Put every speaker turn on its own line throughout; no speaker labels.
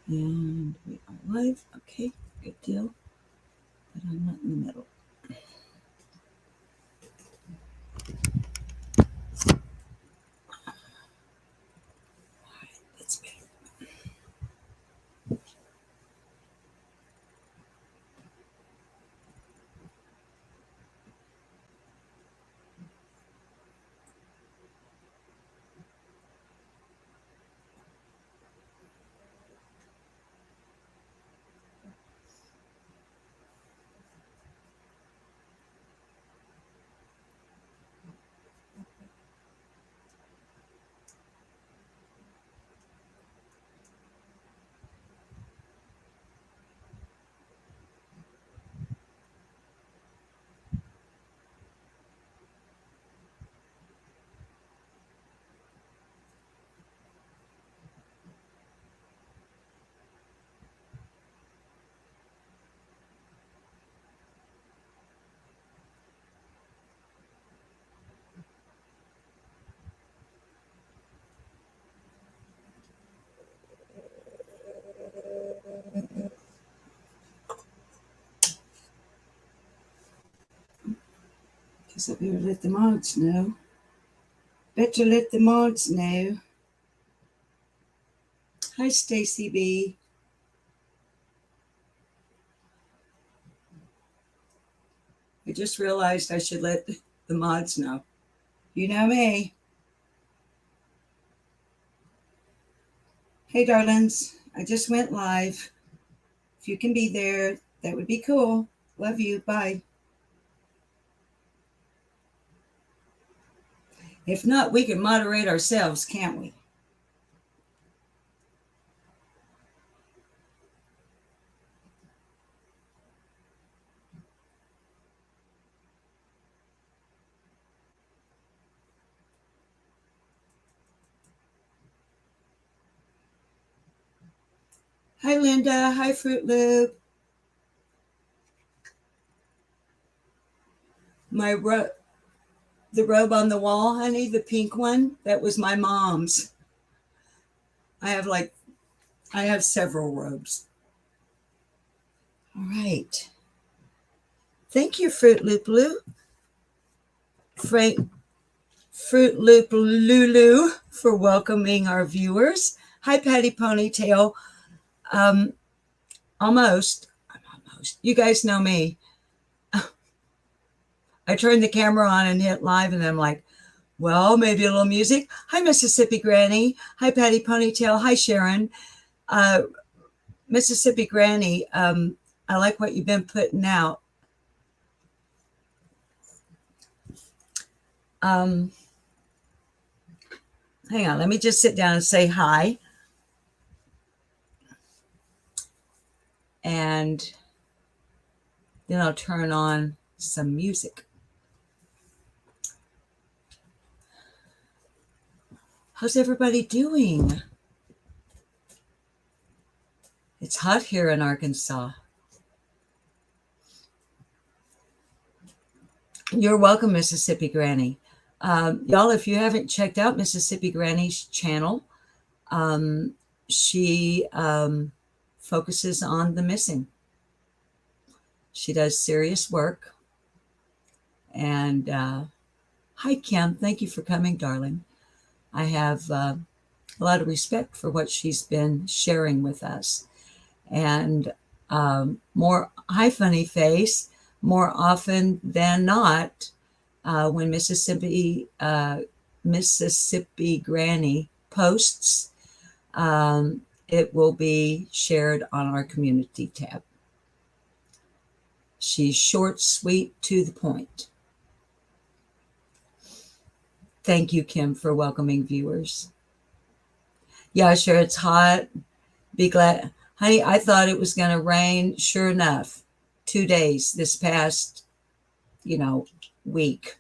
And we are live. Okay, good deal. But I'm not in the middle. That's better. Guess I better let the mods know. Better let the mods know. Hi, Stacy B. I just realized I should let the mods know. You know me. Hey, darlings. I just went live. If you can be there, that would be cool. Love you. Bye. If not, we can moderate ourselves, can't we? Hi, Linda. Hi, Fruit Loop. The robe on the wall, honey, the pink one, that was my mom's. I have several robes. All right. Thank you, Fruit Loop Lou. Fruit Loop Lulu for welcoming our viewers. Hi, Patty Ponytail. Um, almost. You guys know me. I turned the camera on and hit live, and I'm like, well, maybe a little music. Hi, Mississippi Granny. Hi, Patty Ponytail. Hi, Sharon. Mississippi Granny, I like what you've been putting out. Hang on, let me just sit down and say hi. And then I'll turn on some music. How's everybody doing? It's hot here in Arkansas. You're welcome, Mississippi Granny. Y'all, if you haven't checked out Mississippi Granny's channel, she focuses on the missing. She does serious work. And hi, Kim. Thank you for coming, darling. I have a lot of respect for what she's been sharing with us. And more, hi, Funny Face, more often than not, when Mississippi Granny posts, it will be shared on our community tab. She's short, sweet, to the point. Thank you, Kim, for welcoming viewers. Yeah, sure, it's hot. Be glad. Honey, I thought it was going to rain. Sure enough, 2 days this past, week.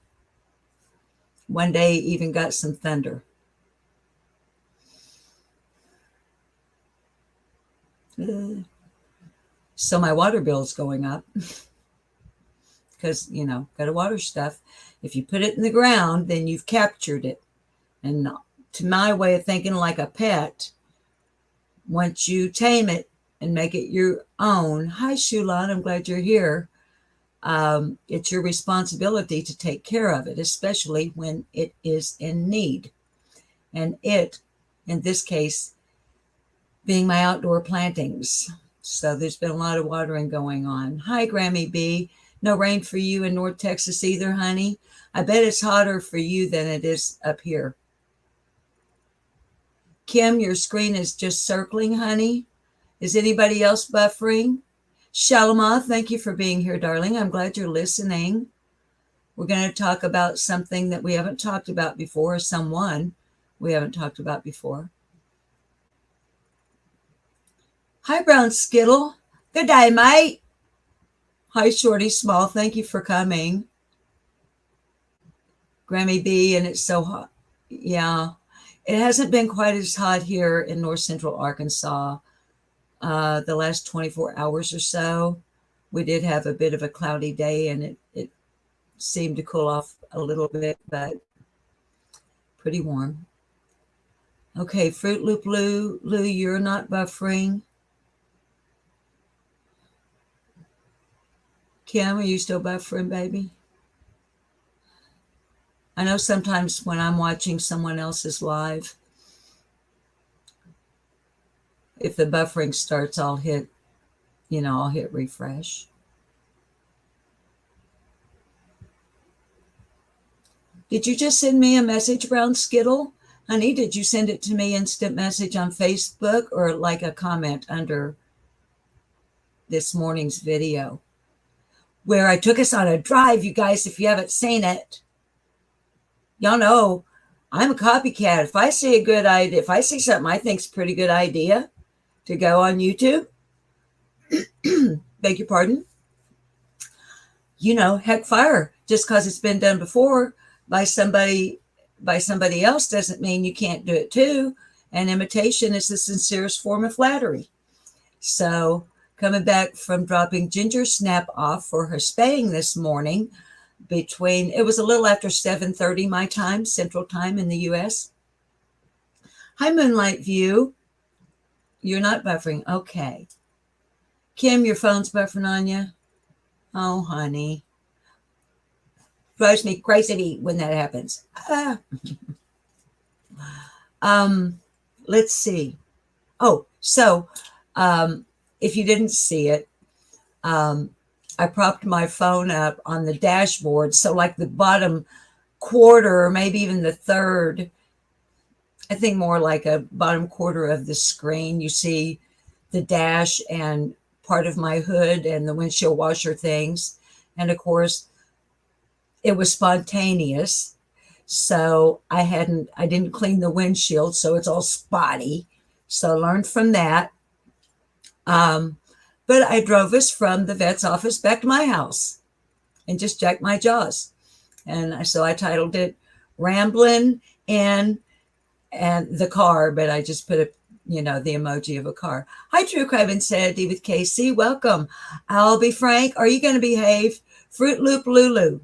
One day even got some thunder. So my water bill's going up because, got to water stuff. If you put it in the ground, then you've captured it. And to my way of thinking, like a pet, once you tame it and make it your own. Hi, Shulan. I'm glad you're here. It's your responsibility to take care of it, especially when it is in need. And it, in this case, being my outdoor plantings. So there's been a lot of watering going on. Hi, Grammy B. No rain for you in North Texas either, honey. I bet it's hotter for you than it is up here. Kim, your screen is just circling, honey. Is anybody else buffering? Shalama, thank you for being here, darling. I'm glad you're listening. We're going to talk about something that we haven't talked about before, or someone we haven't talked about before. Hi, Brown Skittle. Good day, mate. Hi, Shorty Small. Thank you for coming. Grammy B, and it's so hot. Yeah, it hasn't been quite as hot here in north central Arkansas the last 24 hours or so. We did have a bit of a cloudy day, and it seemed to cool off a little bit, but pretty warm. Okay, Fruit Loop Lou, you're not buffering. Kim, are you still buffering, baby? I know sometimes when I'm watching someone else's live, if the buffering starts, I'll hit refresh. Did you just send me a message, Brown Skittle? Honey, did you send it to me instant message on Facebook or like a comment under this morning's video where I took us on a drive, you guys, if you haven't seen it? Y'all know I'm a copycat. If I see a good idea, if I see something I think's a pretty good idea to go on YouTube, beg your pardon, heck fire. Just because it's been done before by somebody else doesn't mean you can't do it too. And imitation is the sincerest form of flattery. So coming back from dropping Ginger Snap off for her spaying this morning, it was a little after 7:30 my time, Central Time in the U.S. Hi, Moonlight View. You're not buffering. Okay. Kim, your phone's buffering on you? Oh, honey. Drives me crazy when that happens. Let's see. Oh, so if you didn't see it, I propped my phone up on the dashboard. So like the bottom quarter, or maybe even the third, I think more like a bottom quarter of the screen, you see the dash and part of my hood and the windshield washer things. And of course, it was spontaneous. So I didn't clean the windshield, so it's all spotty. So I learned from that. But I drove us from the vet's office back to my house and just jacked my jaws. And so I titled it Ramblin' in and the Car, but I just put the emoji of a car. Hi, True Crime Insanity with KC. Welcome. I'll be frank. Are you going to behave? Fruit Loop Lulu.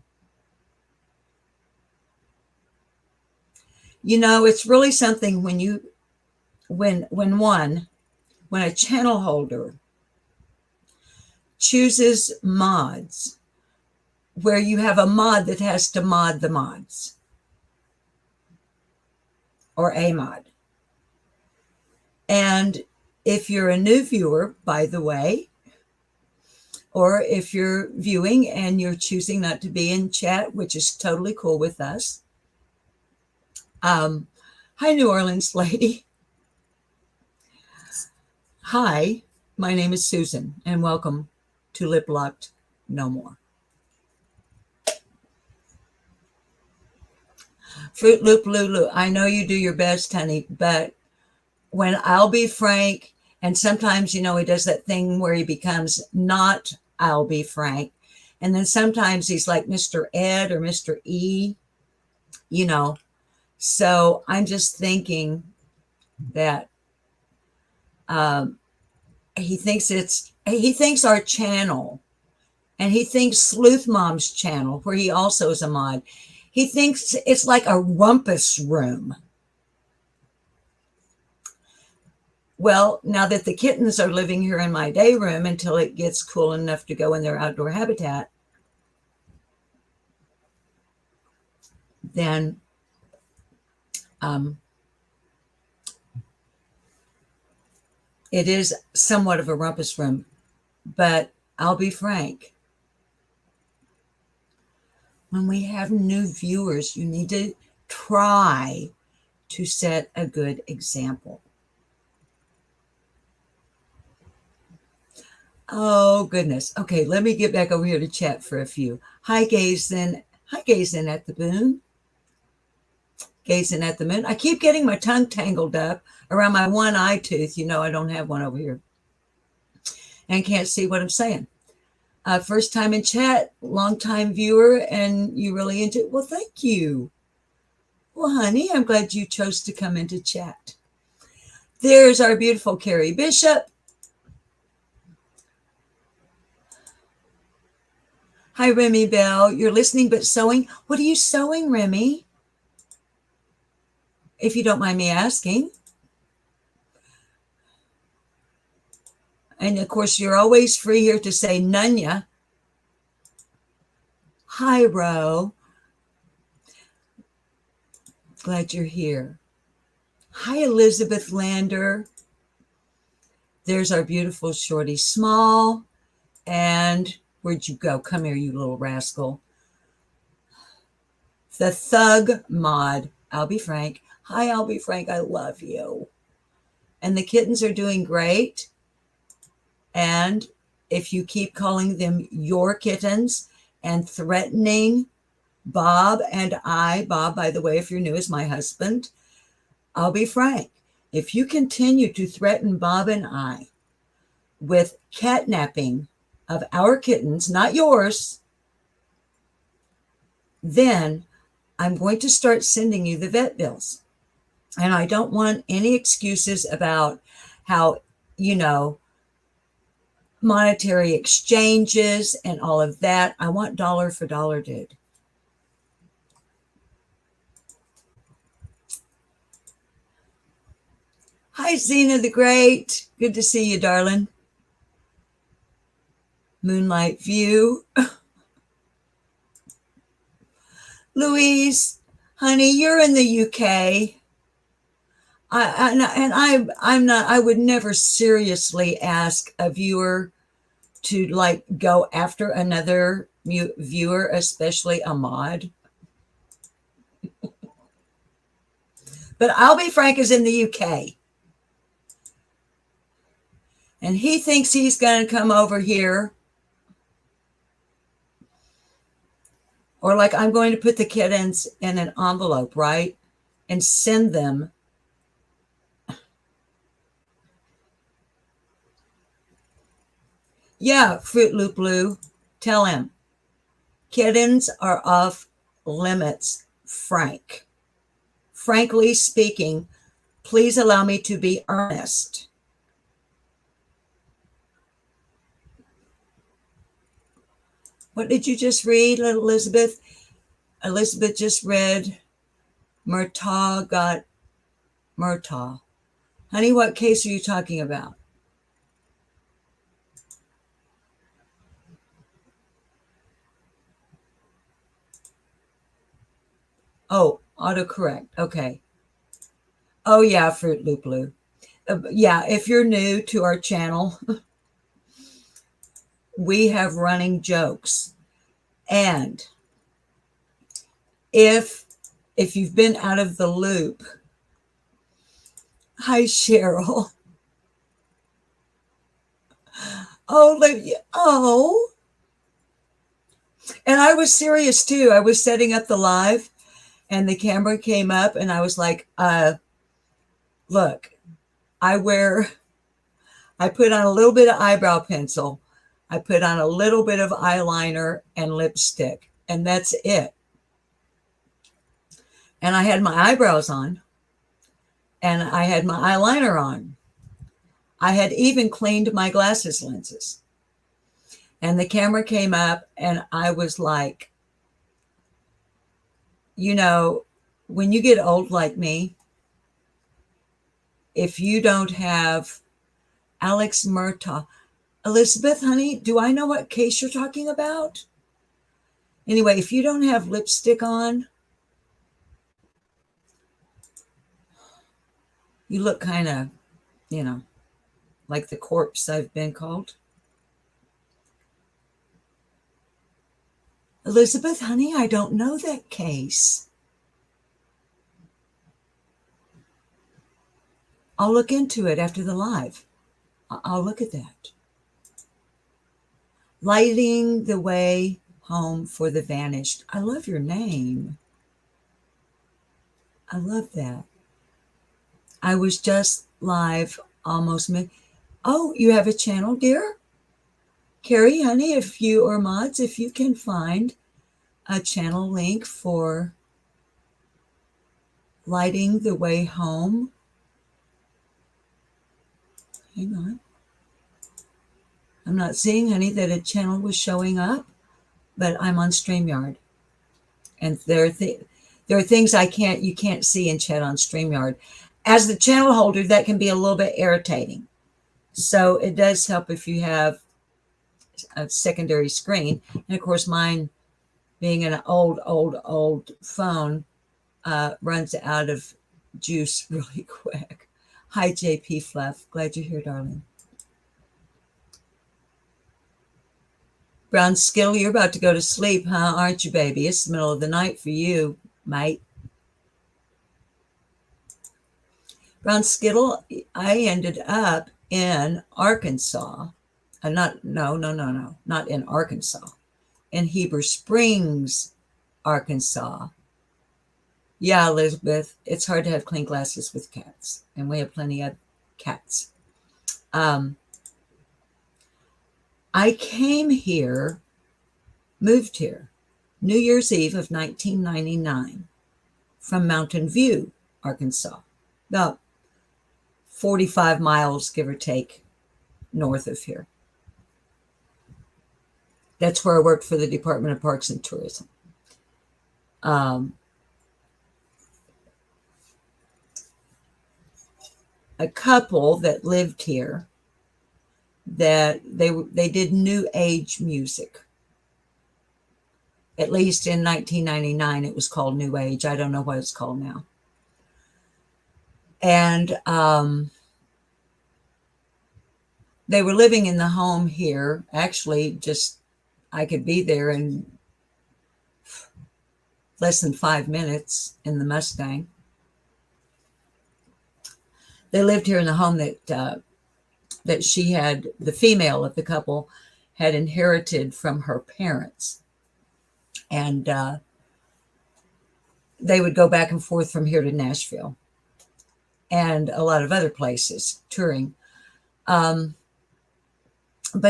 It's really something when a channel holder chooses mods where you have a mod that has to mod the mods or a mod. And if you're a new viewer, by the way, or if you're viewing and you're choosing not to be in chat, which is totally cool with us. Hi, New Orleans lady. Hi, my name is Susan, and welcome to Lip Locked No More. Fruit Loop Lulu, I know you do your best, honey, but when I'll be frank, and sometimes, he does that thing where he becomes not I'll be frank, and then sometimes he's like Mr. Ed or Mr. E, So I'm just thinking that he thinks our channel, and he thinks Sleuth Mom's channel, where he also is a mod, he thinks it's like a rumpus room. Well, now that the kittens are living here in my day room until it gets cool enough to go in their outdoor habitat, then it is somewhat of a rumpus room. But I'll be frank, when we have new viewers, you need to try to set a good example. Oh, goodness. Okay, let me get back over here to chat for a few. Hi, gazing. Hi, gazing at the moon. Gazing at the moon. I keep getting my tongue tangled up around my one eye tooth. You know, I don't have one over here and can't see what I'm saying. First time in chat, long time viewer, and you really into it. Well, thank you. Well, honey, I'm glad you chose to come into chat. There's our beautiful Carrie Bishop. Hi, Remy Bell. You're listening but sewing. What are you sewing, Remy? If you don't mind me asking. And of course, you're always free here to say Nunya. Hi, Ro. Glad you're here. Hi, Elizabeth Lander. There's our beautiful Shorty Small. And where'd you go? Come here, you little rascal. The Thug Mod. I'll be frank. Hi, I'll be frank. I love you. And the kittens are doing great. And if you keep calling them your kittens and threatening Bob and I, Bob, by the way, if you're new, is my husband, I'll be frank. If you continue to threaten Bob and I with catnapping of our kittens, not yours, then I'm going to start sending you the vet bills. And I don't want any excuses about how, you know, monetary exchanges and all of that. I want dollar for dollar, dude. Hi, Zena the Great. Good to see you, darling. Moonlight View. Louise, honey, you're in the UK. I'm not, I would never seriously ask a viewer to like go after another viewer, especially a mod. But I'll be frank is in the UK. And he thinks he's going to come over here. Or like I'm going to put the kittens in an envelope, right? And send them. Yeah, Fruit Loop Blue, tell him. Kittens are off limits, Frank. Frankly speaking, please allow me to be earnest. What did you just read, little Elizabeth? Elizabeth just read Murtaugh got Murtaugh. Honey, what case are you talking about? Oh, autocorrect. Okay. Oh, yeah, Fruit Loop Blue. Yeah, if you're new to our channel, we have running jokes. And if you've been out of the loop, hi, Cheryl. Oh. And I was serious too. I was setting up the live and the camera came up and I was like, look, I put on a little bit of eyebrow pencil. I put on a little bit of eyeliner and lipstick, and that's it. And I had my eyebrows on, and I had my eyeliner on. I had even cleaned my glasses lenses. And the camera came up, and I was like, you know, when you get old like me, if you don't have Alex Murtaugh, Elizabeth, honey, do I know what case you're talking about? Anyway, if you don't have lipstick on, you look kind of, like the corpse I've been called. Elizabeth, honey, I don't know that case. I'll look into it after the live. I'll look at that. Lighting the way home for the vanished. I love your name. I love that. I was just live almost Oh, you have a channel, dear? Carrie, honey, if you or mods, if you can find a channel link for lighting the way home. Hang on. I'm not seeing, honey, that a channel was showing up, but I'm on StreamYard. And there are things you can't see in chat on StreamYard. As the channel holder, that can be a little bit irritating. So it does help if you have a secondary screen. And of course, mine being an old phone runs out of juice really quick. Hi, JP Fluff. Glad you're here, darling. Brown Skittle, you're about to go to sleep, huh? Aren't you, baby? It's the middle of the night for you, mate. Brown Skittle, I ended up in Arkansas. Not in Arkansas. In Heber Springs, Arkansas. Yeah, Elizabeth, it's hard to have clean glasses with cats, and we have plenty of cats. I moved here, New Year's Eve of 1999 from Mountain View, Arkansas, about 45 miles, give or take, north of here. That's where I worked for the Department of Parks and Tourism. A couple that lived here, that they did new age music. At least in 1999, it was called New Age. I don't know what it's called now. And they were living in the home here. Actually, just I could be there in less than 5 minutes in the Mustang. They lived here in the home that she had, the female of the couple, had inherited from her parents. And they would go back and forth from here to Nashville and a lot of other places touring. But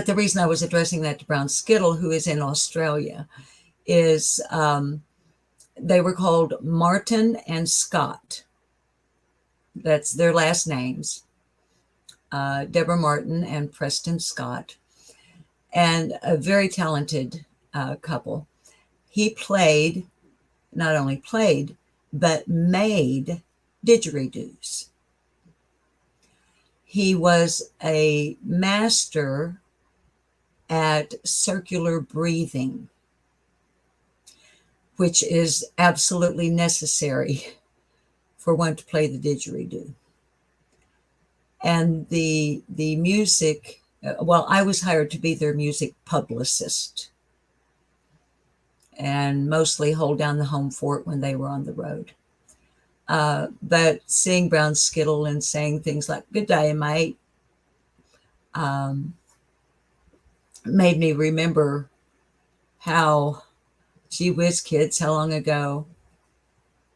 the reason I was addressing that to Brown Skittle, who is in Australia, is they were called Martin and Scott. That's their last names. Deborah Martin and Preston Scott. And a very talented couple. He not only played, but made didgeridoos. He was a master at circular breathing, which is absolutely necessary for one to play the didgeridoo. And the music, I was hired to be their music publicist and mostly hold down the home fort when they were on the road. But seeing Brown Skittle and saying things like, "Good day, mate," made me remember how, gee whiz kids, how long ago.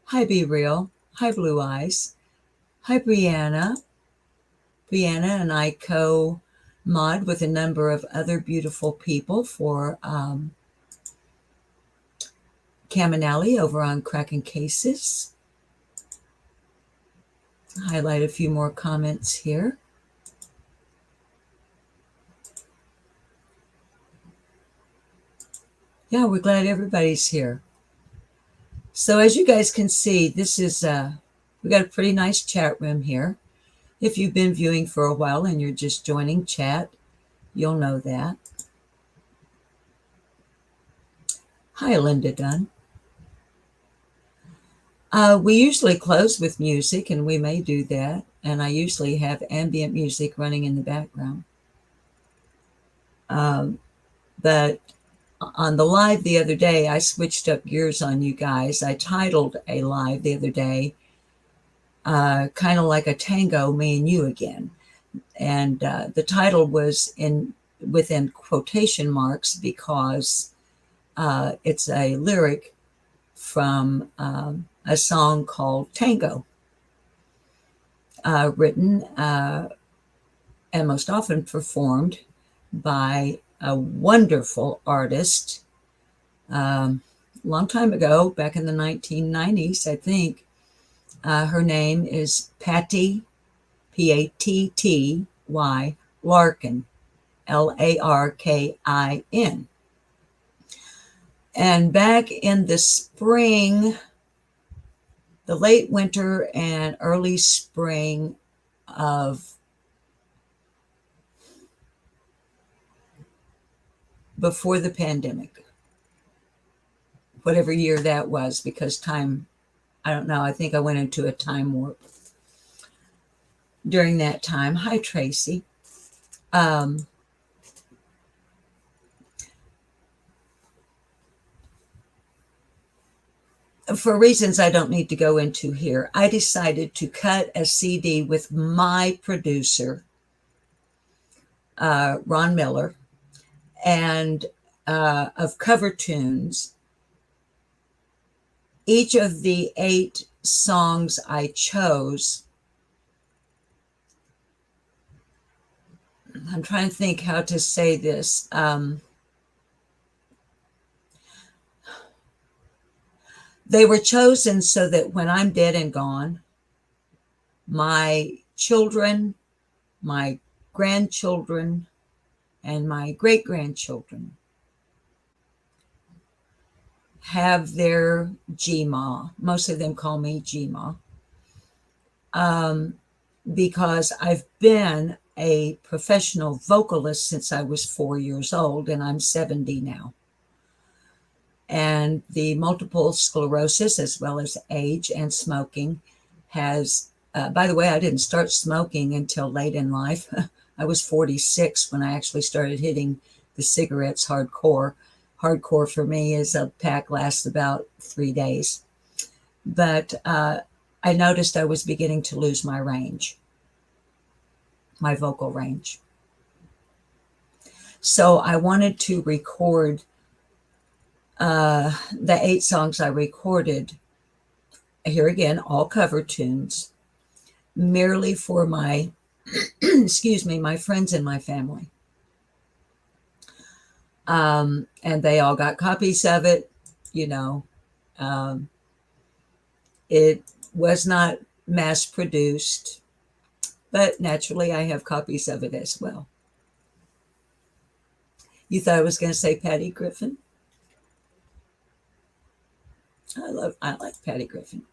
Hi, Be Real. Hi, Blue Eyes. Hi, Brianna. Brianna and I co-mod with a number of other beautiful people for Cam and Allie over on Cracking Cases. Highlight a few more comments here. Yeah, we're glad everybody's here. So as you guys can see, this is we got a pretty nice chat room here. If you've been viewing for a while and you're just joining chat, you'll know that. Hi, Linda Dunn. We usually close with music, and we may do that. And I usually have ambient music running in the background. But on the live the other day, I switched up gears on you guys. I titled a live the other day, kind of like a tango, me and you again. And the title was within quotation marks because it's a lyric from a song called Tango, written and most often performed by a wonderful artist. Long time ago, back in the 1990s, I think. Her name is Patty, Patty Larkin, Larkin. And back in the spring, the late winter and early spring of before the pandemic, whatever year that was, because time, I don't know, I think I went into a time warp during that time. Hi, Tracy. For reasons I don't need to go into here, I decided to cut a CD with my producer, Ron Miller, and of cover tunes. Each of the 8 songs I chose, I'm trying to think how to say this. They were chosen so that when I'm dead and gone, my children, my grandchildren, and my great-grandchildren have their Gma. Most of them call me Gma. Because I've been a professional vocalist since I was 4 years old, and I'm 70 now. And the multiple sclerosis, as well as age and smoking, has, by the way, I didn't start smoking until late in life. I was 46 when I actually started hitting the cigarettes hardcore. Hardcore for me is a pack lasts about 3 days. But I noticed I was beginning to lose my range, my vocal range. So I wanted to record the 8 songs I recorded, here again, all cover tunes, merely for my, excuse me, my friends and my family. And they all got copies of it, you know. It was not mass produced, but naturally I have copies of it as well. You thought I was going to say Patty Griffin? I like Patty Griffin.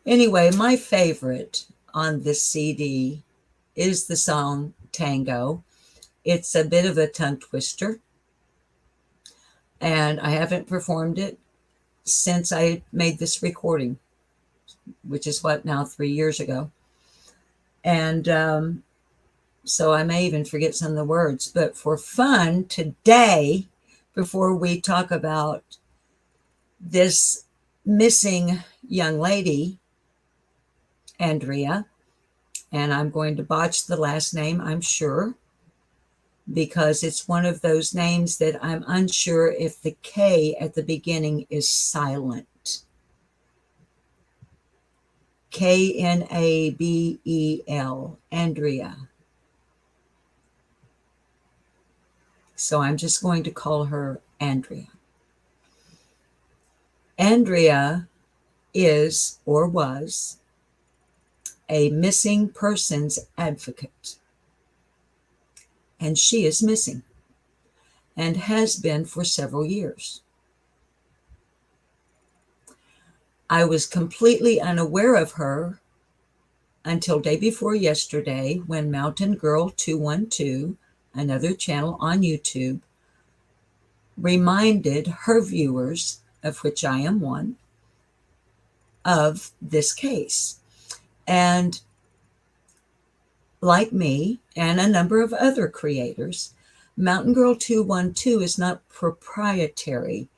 Anyway, my favorite on this CD is the song Tango. It's a bit of a tongue twister, and I haven't performed it since I made this recording, which is what, now 3 years ago. And so I may even forget some of the words, but for fun today, before we talk about this missing young lady, Andrea, and I'm going to botch the last name, I'm sure, because it's one of those names that I'm unsure if the K at the beginning is silent. Knabel, Andrea. So I'm just going to call her Andrea. Andrea is, or was, a missing persons advocate. And she is missing and has been for several years. I was completely unaware of her until day before yesterday when Mountain Girl 212, another channel on YouTube, reminded her viewers, of which I am one, of this case. And like me and a number of other creators, Mountain Girl 212 is not proprietary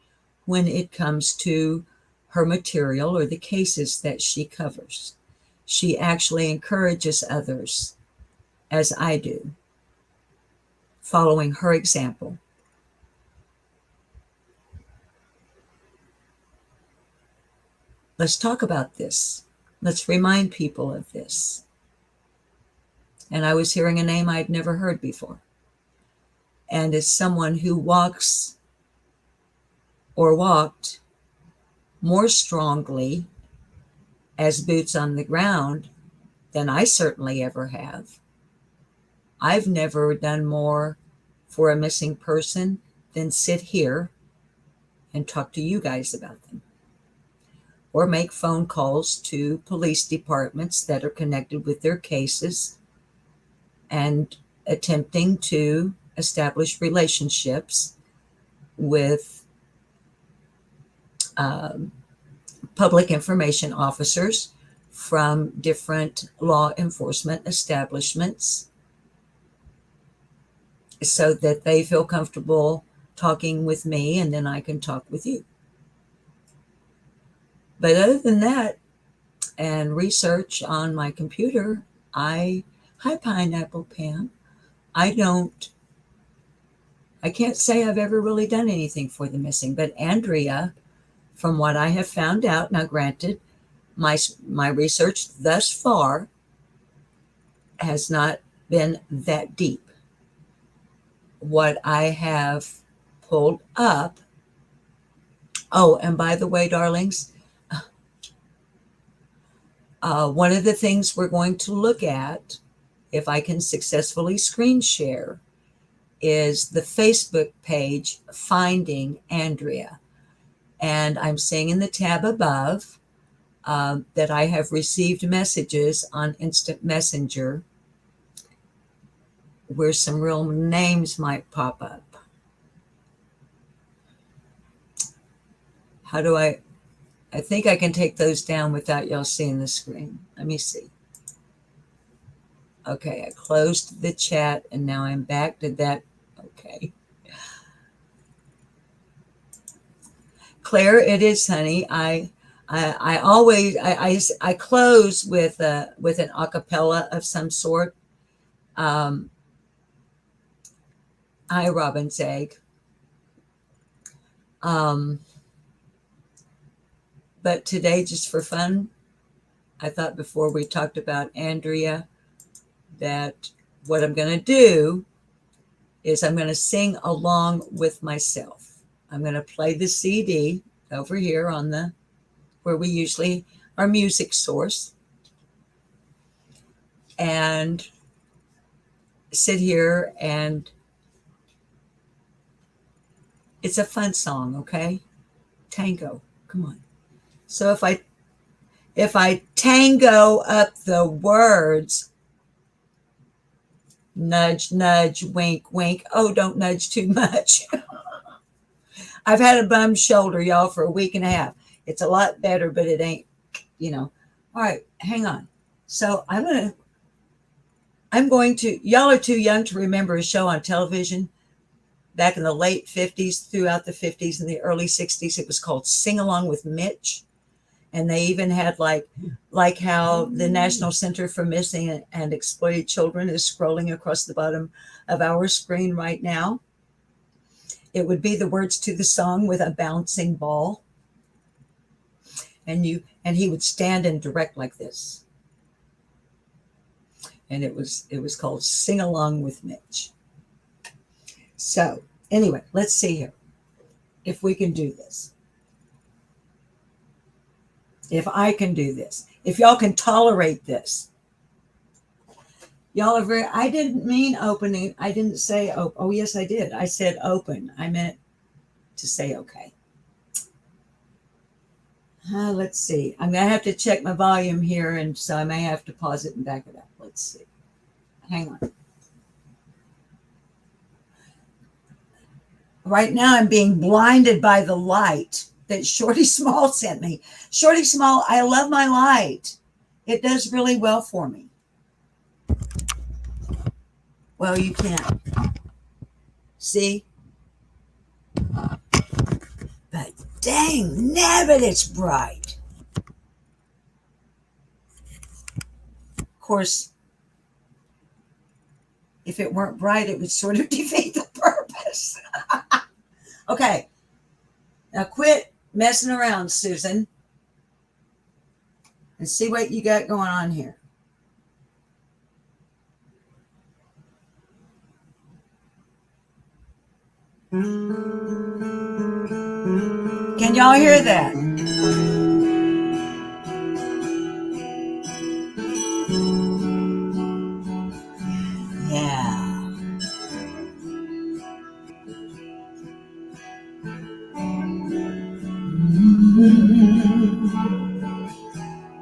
when it comes to her material or the cases that she covers. She actually encourages others, as I do, following her example. Let's talk about this. Let's remind people of this. And I was hearing a name I'd never heard before. And as someone who walks or walked more strongly as boots on the ground than I certainly ever have, I've never done more for a missing person than sit here and talk to you guys about them, or make phone calls to police departments that are connected with their cases and attempting to establish relationships with public information officers from different law enforcement establishments so that they feel comfortable talking with me and then I can talk with you. But other than that, and research on my computer, hi Pineapple Pam, I can't say I've ever really done anything for the missing, but Andrea, from what I have found out, now granted, my research thus far has not been that deep. What I have pulled up, oh, and by the way, darlings, one of the things we're going to look at, if I can successfully screen share, is the Facebook page Finding Andrea. And I'm seeing in the tab above that I have received messages on Instant Messenger where some real names might pop up. How do I think I can take those down without y'all seeing the screen. Let me see. Okay, I closed the chat and now I'm back to that. Okay. Claire, it is, honey. I always close with an acapella of some sort. Hi, Robin's Egg. But today, just for fun, I thought before we talked about Andrea that what I'm going to do is I'm going to sing along with myself. I'm going to play the CD over here on the, where we usually, our music source, and sit here, and it's a fun song, okay? Tango, come on. So if I tango up the words, nudge, nudge, wink, wink. Oh, don't nudge too much. I've had a bum shoulder, y'all, for a week and a half. It's a lot better, but it ain't, All right, hang on. So I'm going to, y'all are too young to remember a show on television back in the late 50s, throughout the 50s and the early 60s. It was called Sing Along with Mitch. And they even had like how the National Center for Missing and Exploited Children is scrolling across the bottom of our screen right now. It would be the words to the song with a bouncing ball. And he would stand and direct like this. And it was called Sing Along with Mitch. So anyway, let's see here if we can do this. If I can do this, if y'all can tolerate this. Y'all are very, I didn't mean opening. I didn't say, oh, yes, I did. I said open. I meant to say, okay. Let's see. I'm going to have to check my volume here, and so I may have to pause it and back it up. Let's see. Hang on. Right now, I'm being blinded by the light that Shorty Small sent me. Shorty Small, I love my light. It does really well for me. Well, you can't. See? But dang, nabbit, it's bright. Of course, if it weren't bright, it would sort of defeat the purpose. Okay. Now quit messing around, Susan, and see what you got going on here. Can y'all hear that? Yeah.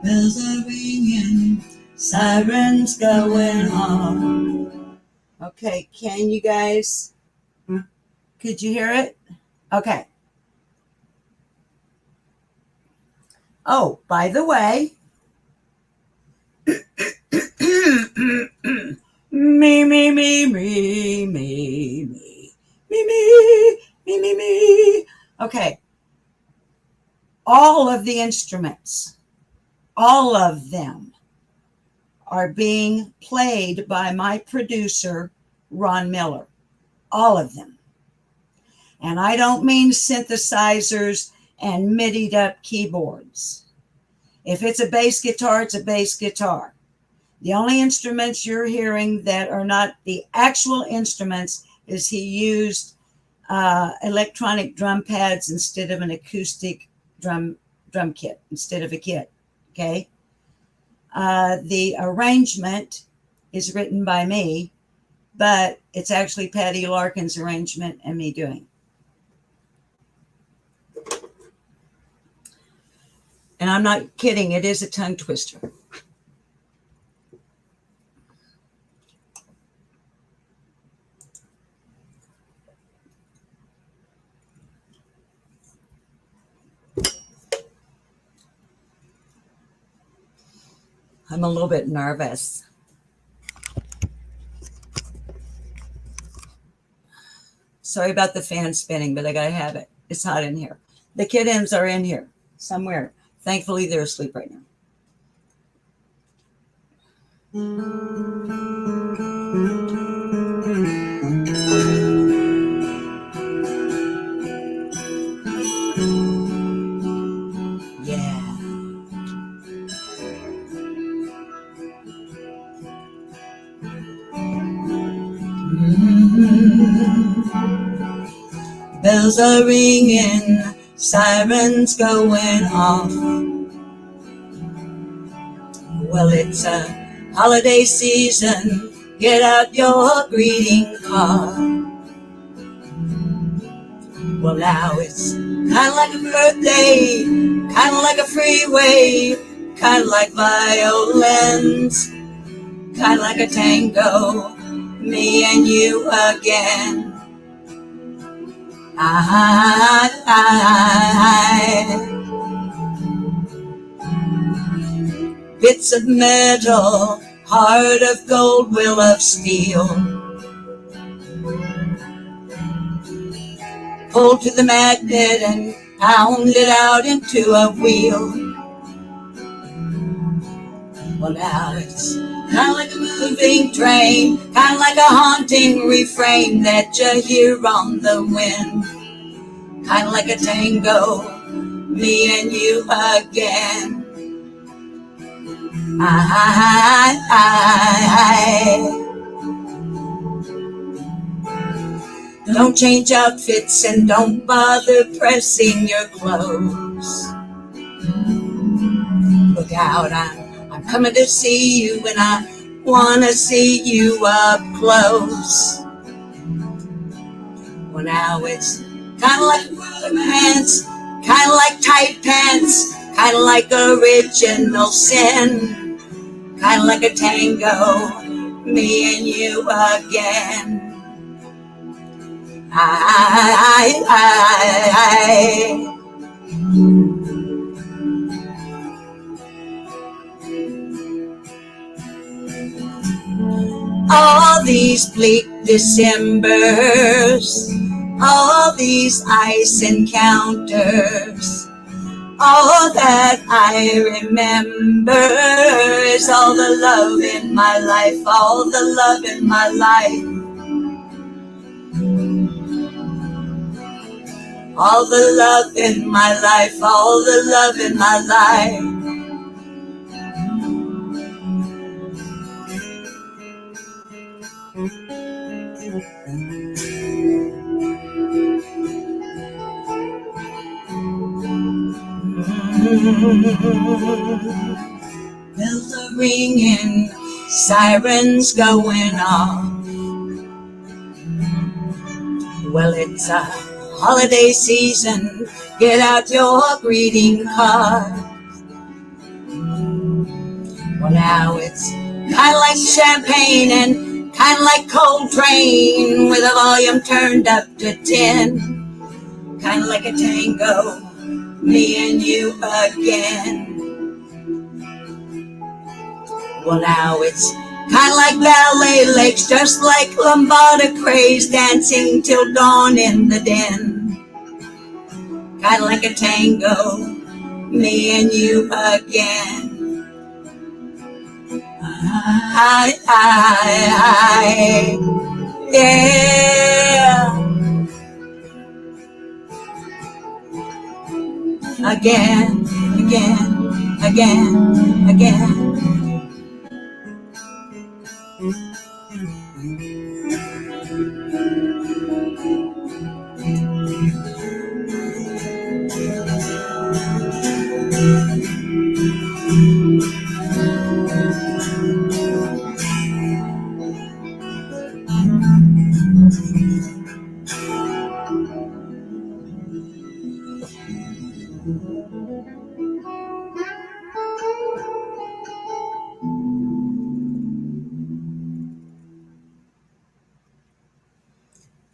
Bells are ringing, sirens going on. Okay, can you guys, could you hear it? Okay. Oh, by the way, me. Okay. All of the instruments, all of them are being played by my producer, Ron Miller. All of them. And I don't mean synthesizers and MIDI'd up keyboards. If it's a bass guitar, it's a bass guitar. The only instruments you're hearing that are not the actual instruments is he used electronic drum pads instead of an acoustic drum kit, instead of a kit, okay? The arrangement is written by me, but it's actually Patty Larkin's arrangement and me doing. And I'm not kidding, it is a tongue twister. I'm a little bit nervous. Sorry about the fan spinning, but I gotta have it. It's hot in here. The kittens are in here somewhere. Thankfully, they're asleep right now. Yeah. Bells are ringing, sirens going off. Well, it's a holiday season. Get out your greeting card. Well, now it's kind of like a birthday, kind of like a freeway, kind of like violins, kind of like a tango, me and you again. Bits of metal, heart of gold, will of steel, pulled to the magnet and pounded out into a wheel. Well, now it's kind of like a moving train, kind of like a haunting refrain that you hear on the wind, kind of like a tango, me and you again. Don't change outfits and don't bother pressing your clothes. Look out, I'm coming to see you and I want to see you up close. Well, now it's kind of like romance, kind of like tight pants, kind of like original sin, kind of like a tango, me and you again. I all these bleak Decembers, all these ice encounters, all that I remember is all the love in my life, all the love in my life, all the love in my life, all the love in my life. Bells are ringing, sirens going off. Well, it's a holiday season, get out your greeting card. Well, now it's kind of like champagne and kind of like Coltrane with the volume turned up to 10. Kind of like a tango, me and you again. Well, now it's kind of like ballet lakes, just like lambada craze, dancing till dawn in the den. Kind of like a tango, me and you again. Yeah. Again, again, again, again.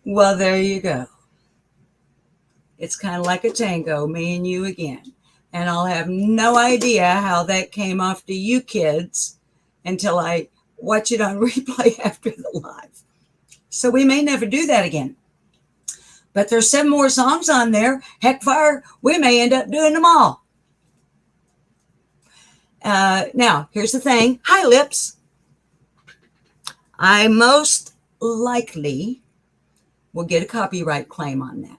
Well, there you go. It's kind of like a tango, me and you again. And I'll have no idea how that came off to you kids until I watch it on replay after the live. So we may never do that again. But there's 7 more songs on there. Heck fire, we may end up doing them all. Now, here's the thing. Hi, Lips. I most likely will get a copyright claim on that.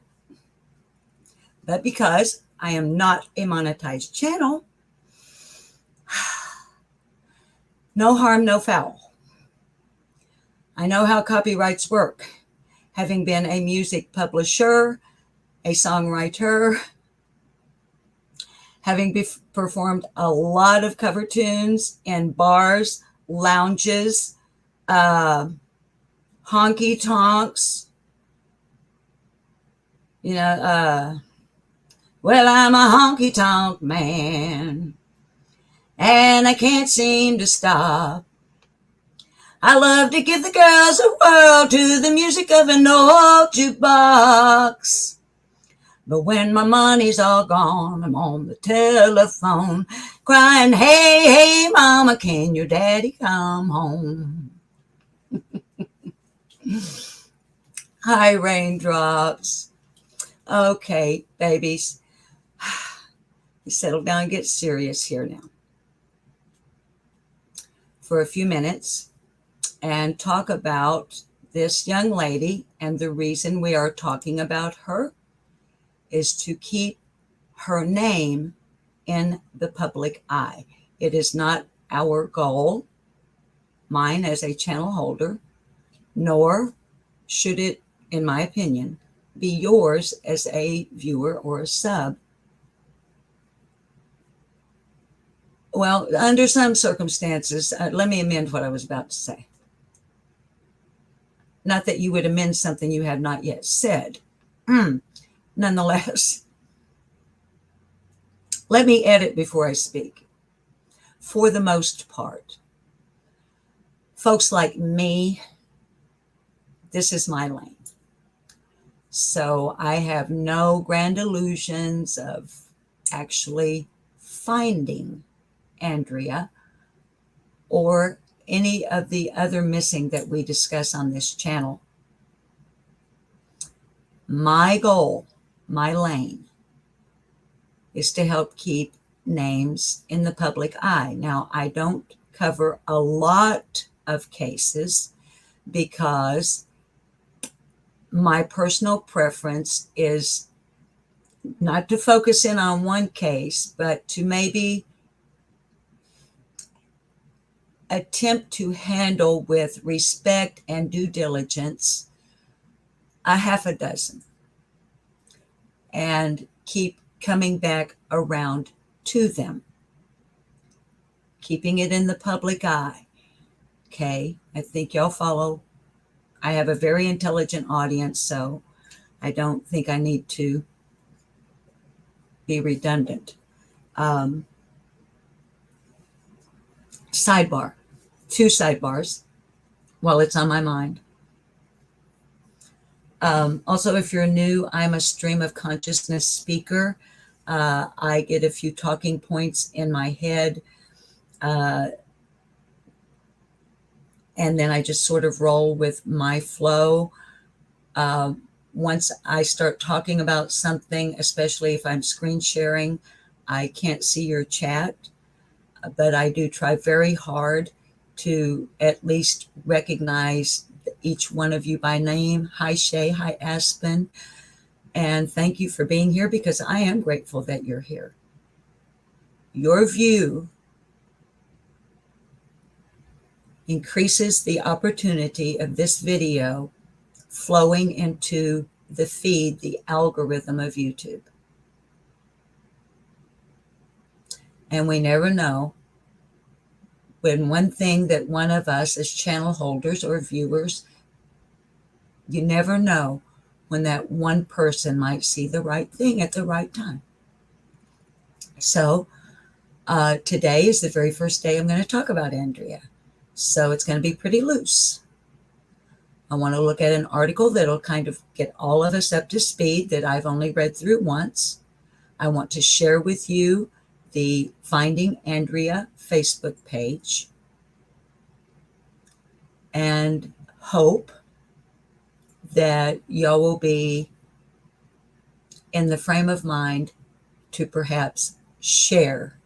But because I am not a monetized channel, no harm, no foul. I know how copyrights work, having been a music publisher, a songwriter, having performed a lot of cover tunes in bars, lounges, honky tonks, well, I'm a honky tonk man, and I can't seem to stop. I love to give the girls a whirl to the music of an old jukebox. But when my money's all gone, I'm on the telephone crying, hey, hey, mama, can your daddy come home? Hi, raindrops. Okay, babies. You settle down and get serious here now for a few minutes and talk about this young lady. And the reason we are talking about her is to keep her name in the public eye. It is not our goal, mine as a channel holder, nor should it, in my opinion, be yours as a viewer or a sub. Well, under some circumstances, let me amend what I was about to say. Not that you would amend something you have not yet said. Nonetheless, let me edit before I speak. For the most part, folks like me, this is my lane. So I have no grand illusions of actually finding Andrea or any of the other missing that we discuss on this channel. My goal, my lane, is to help keep names in the public eye. Now, I don't cover a lot of cases because my personal preference is not to focus in on one case, but to maybe attempt to handle with respect and due diligence a half a dozen and keep coming back around to them, keeping it in the public eye. Okay, I think y'all follow. I have a very intelligent audience, so I don't think I need to be redundant. Sidebar, 2 sidebars while it's on my mind. Also, if you're new, I'm a stream of consciousness speaker. I get a few talking points in my head, and then I just sort of roll with my flow. Once I start talking about something, especially if I'm screen sharing, I can't see your chat, but I do try very hard to at least recognize each one of you by name. Hi, Shay. Hi, Aspen. And thank you for being here, because I am grateful that you're here. Your view increases the opportunity of this video flowing into the feed, the algorithm of YouTube. And we never know when one thing that one of us as channel holders or viewers, you never know when that one person might see the right thing at the right time. So today is the very first day I'm going to talk about Andrea. So it's going to be pretty loose. I want to look at an article that'll kind of get all of us up to speed that I've only read through once. I want to share with you the Finding Andrea Facebook page and hope that y'all will be in the frame of mind to perhaps share,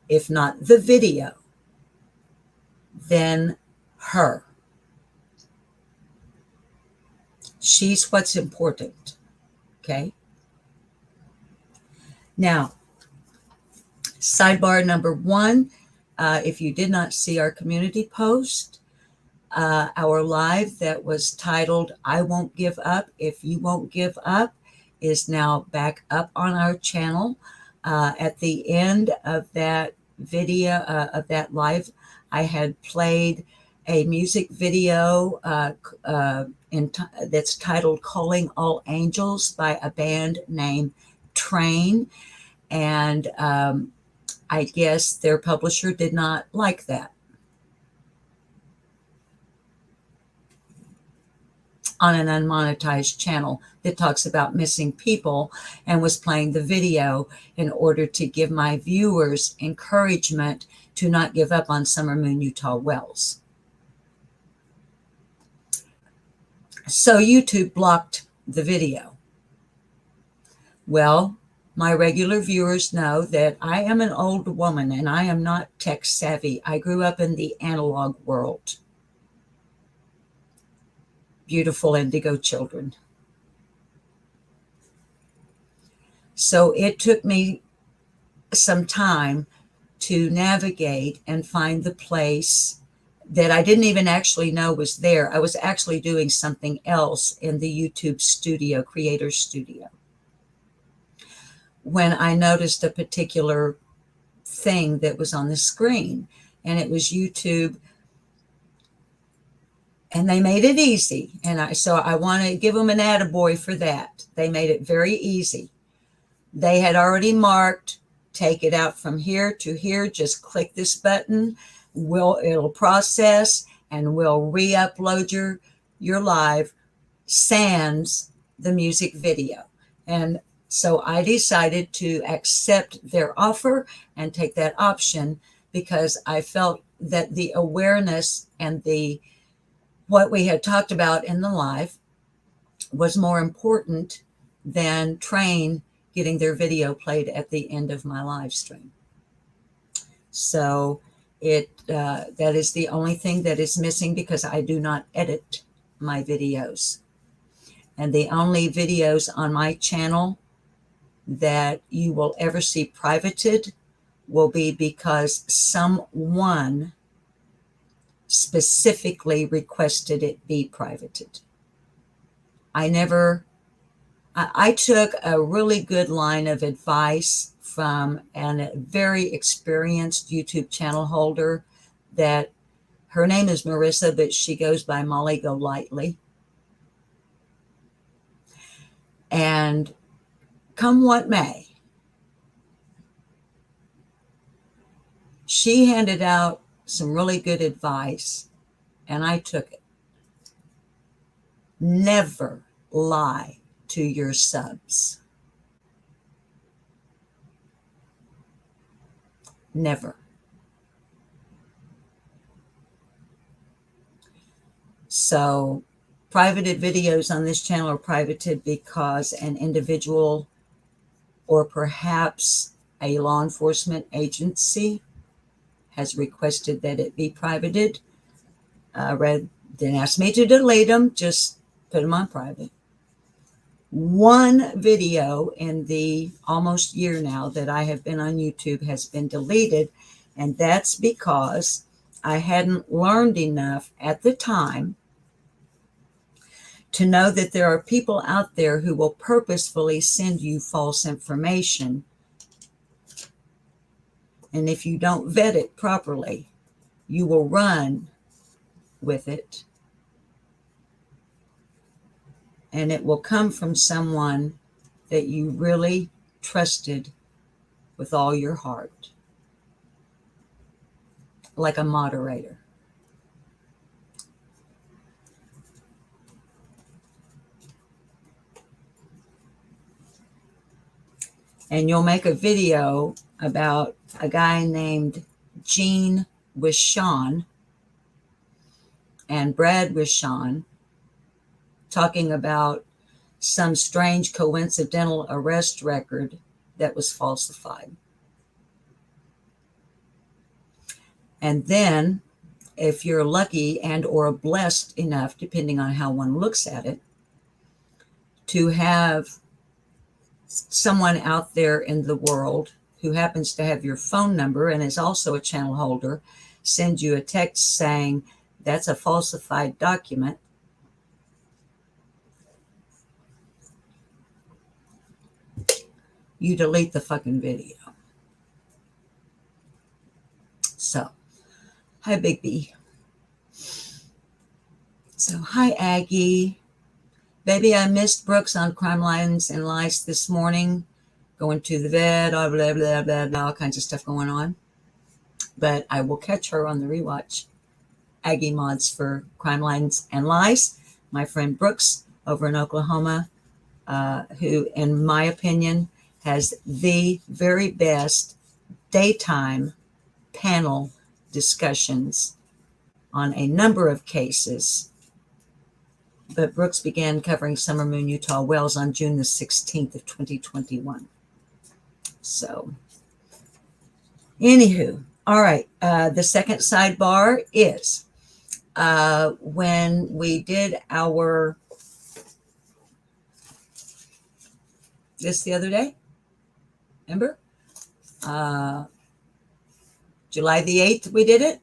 if not the video, then her. She's what's important, okay? Now, sidebar number 1, if you did not see our community post, our live that was titled, I Won't Give Up If You Won't Give Up, is now back up on our channel. At the end of that video, of that live, I had played a music video that's titled Calling All Angels by a band named Train. And I guess their publisher did not like that. On an unmonetized channel that talks about missing people, and was playing the video in order to give my viewers encouragement to not give up on Summer Moon Utah Wells. So YouTube blocked the video. Well, my regular viewers know that I am an old woman and I am not tech savvy. I grew up in the analog world. Beautiful indigo children. So it took me some time to navigate and find the place that I didn't even actually know was there. I was actually doing something else in the YouTube studio, Creator Studio, when I noticed a particular thing that was on the screen, and it was YouTube. And they made it easy. And so I want to give them an attaboy for that. They made it very easy. They had already marked take it out from here to here, just click this button. It'll process and we'll re-upload your live sans the music video. And so I decided to accept their offer and take that option because I felt that the awareness and what we had talked about in the live was more important than Train getting their video played at the end of my live stream. So that is the only thing that is missing because I do not edit my videos. And the only videos on my channel that you will ever see privated will be because someone specifically requested it be privated. I took a really good line of advice from a very experienced YouTube channel holder that her name is Marissa, but she goes by Molly Golightly. And come what may, she handed out some really good advice, and I took it. Never lie to your subs. Never. So privated videos on this channel are privated because an individual or perhaps a law enforcement agency has requested that it be privated. Didn't ask me to delete them, just put them on private. One video in the almost year now that I have been on YouTube has been deleted, and that's because I hadn't learned enough at the time to know that there are people out there who will purposefully send you false information. And if you don't vet it properly, you will run with it. And it will come from someone that you really trusted with all your heart, like a moderator. And you'll make a video about a guy named Gene Wishon and Brad Wishon talking about some strange coincidental arrest record that was falsified. And then, if you're lucky and or blessed enough, depending on how one looks at it, to have someone out there in the world who happens to have your phone number and is also a channel holder send you a text saying that's a falsified document, you delete the fucking video. So, hi, Big B. So, hi, Aggie. Baby, I missed Brooks on Crime Lines and Lies this morning. Going to the vet, blah, blah, blah, blah, blah, all kinds of stuff going on. But I will catch her on the rewatch. Aggie mods for Crime Lines and Lies. My friend Brooks over in Oklahoma, who, in my opinion, has the very best daytime panel discussions on a number of cases. But Brooks began covering Summer Moon Utah Wells on June the 16th of 2021. So, anywho, all right. The second sidebar is when we did this the other day, remember? July the 8th, we did it.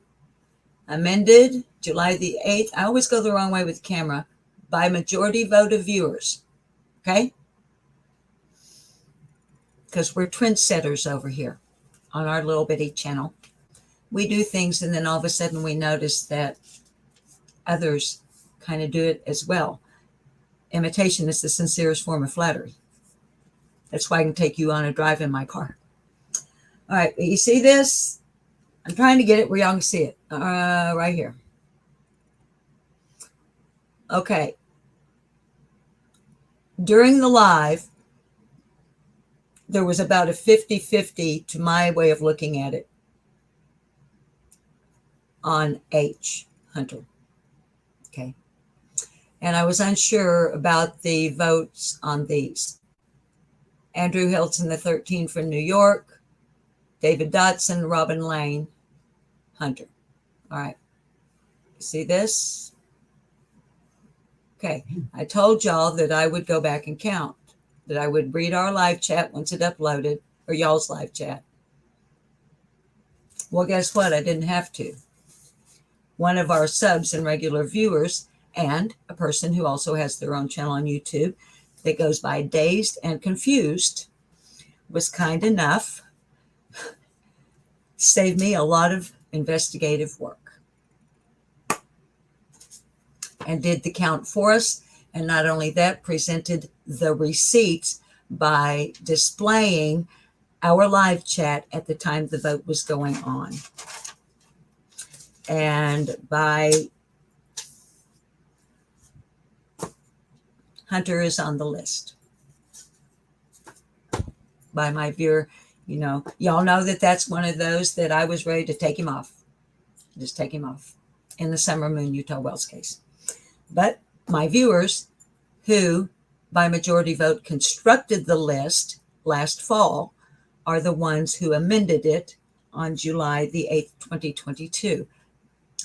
Amended July the 8th. I always go the wrong way with camera. By majority vote of viewers. Okay? Because we're trendsetters over here on our little bitty channel. We do things and then all of a sudden we notice that others kind of do it as well. Imitation is the sincerest form of flattery. That's why I can take you on a drive in my car. All right, you see this? I'm trying to get it where y'all can see it. Right here. Okay. During the live, there was about a 50-50 to my way of looking at it on H, Hunter. Okay. And I was unsure about the votes on these. Andrew Hilton, the 13 from New York, David Dotson, Robin Lane, Hunter. All right. See this? Okay. I told y'all that I would go back and count, that I would read our live chat once it uploaded, or y'all's live chat. Well, guess what? I didn't have to. One of our subs and regular viewers, and a person who also has their own channel on YouTube that goes by Dazed and Confused, was kind enough to save me a lot of investigative work and did the count for us. And not only that, presented the receipts by displaying our live chat at the time the vote was going on. And by Hunter is on the list. By my viewer, you know, y'all know that that's one of those that I was ready to take him off. Just take him off in the Summer Moon Utah Wells case. But my viewers, who by majority vote constructed the list last fall, are the ones who amended it on July the 8th, 2022.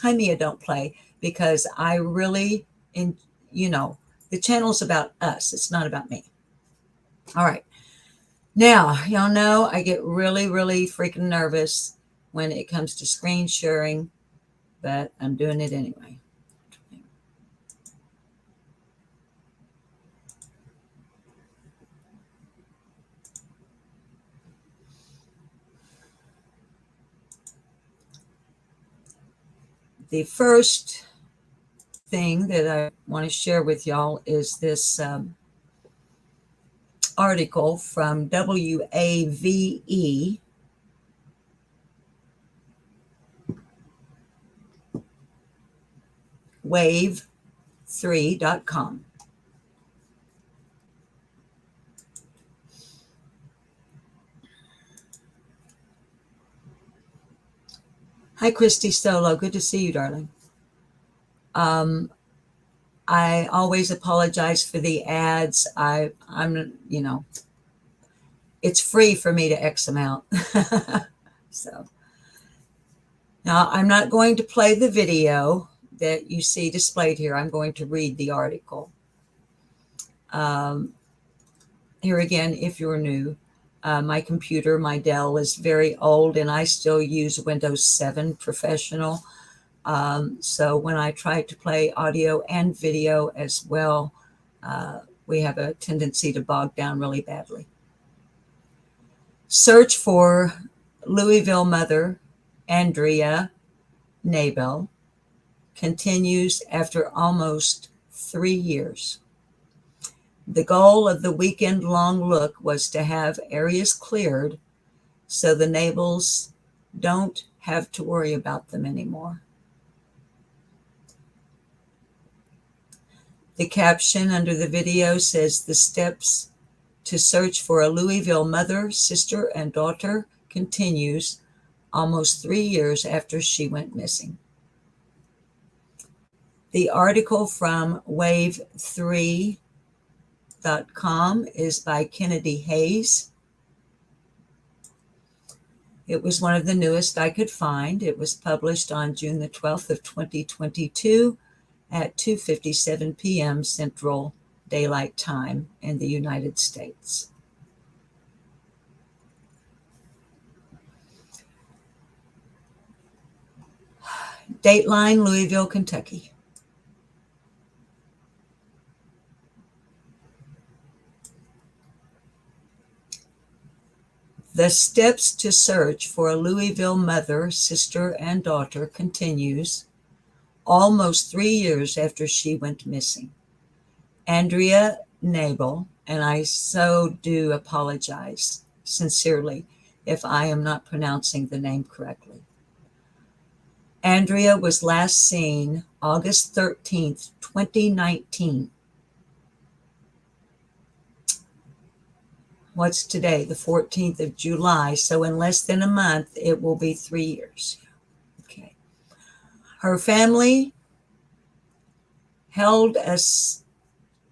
Hi, Mia, don't play, because I really, the channel's about us. It's not about me. All right. Now, y'all know I get really, really freaking nervous when it comes to screen sharing, but I'm doing it anyway. The first thing that I want to share with y'all is this article from WAVE, wave3.com. Hi, Christy Solo. Good to see you, darling. I always apologize for the ads. I'm, it's free for me to X them out. So now I'm not going to play the video that you see displayed here. I'm going to read the article. Here again, if you're new, my computer, my Dell, is very old and I still use Windows 7 Professional. So when I try to play audio and video as well, we have a tendency to bog down really badly. Search for Louisville mother Andrea Knebel continues after almost 3 years. The goal of the weekend-long look was to have areas cleared so the Knebels don't have to worry about them anymore. The caption under the video says, "The steps to search for a Louisville mother, sister, and daughter continues almost 3 years after she went missing." The article from wave3.com is by Kennedy Hayes. It was one of the newest I could find. It was published on June the 12th of 2022 at 2:57 p.m. Central Daylight Time in the United States. Dateline, Louisville, Kentucky. The steps to search for a Louisville mother, sister, and daughter continues almost 3 years after she went missing. Andrea Knebel, and I so do apologize sincerely if I am not pronouncing the name correctly. Andrea was last seen August 13th, 2019. What's today? The 14th of July. So in less than a month, it will be 3 years. Okay. Her family held us.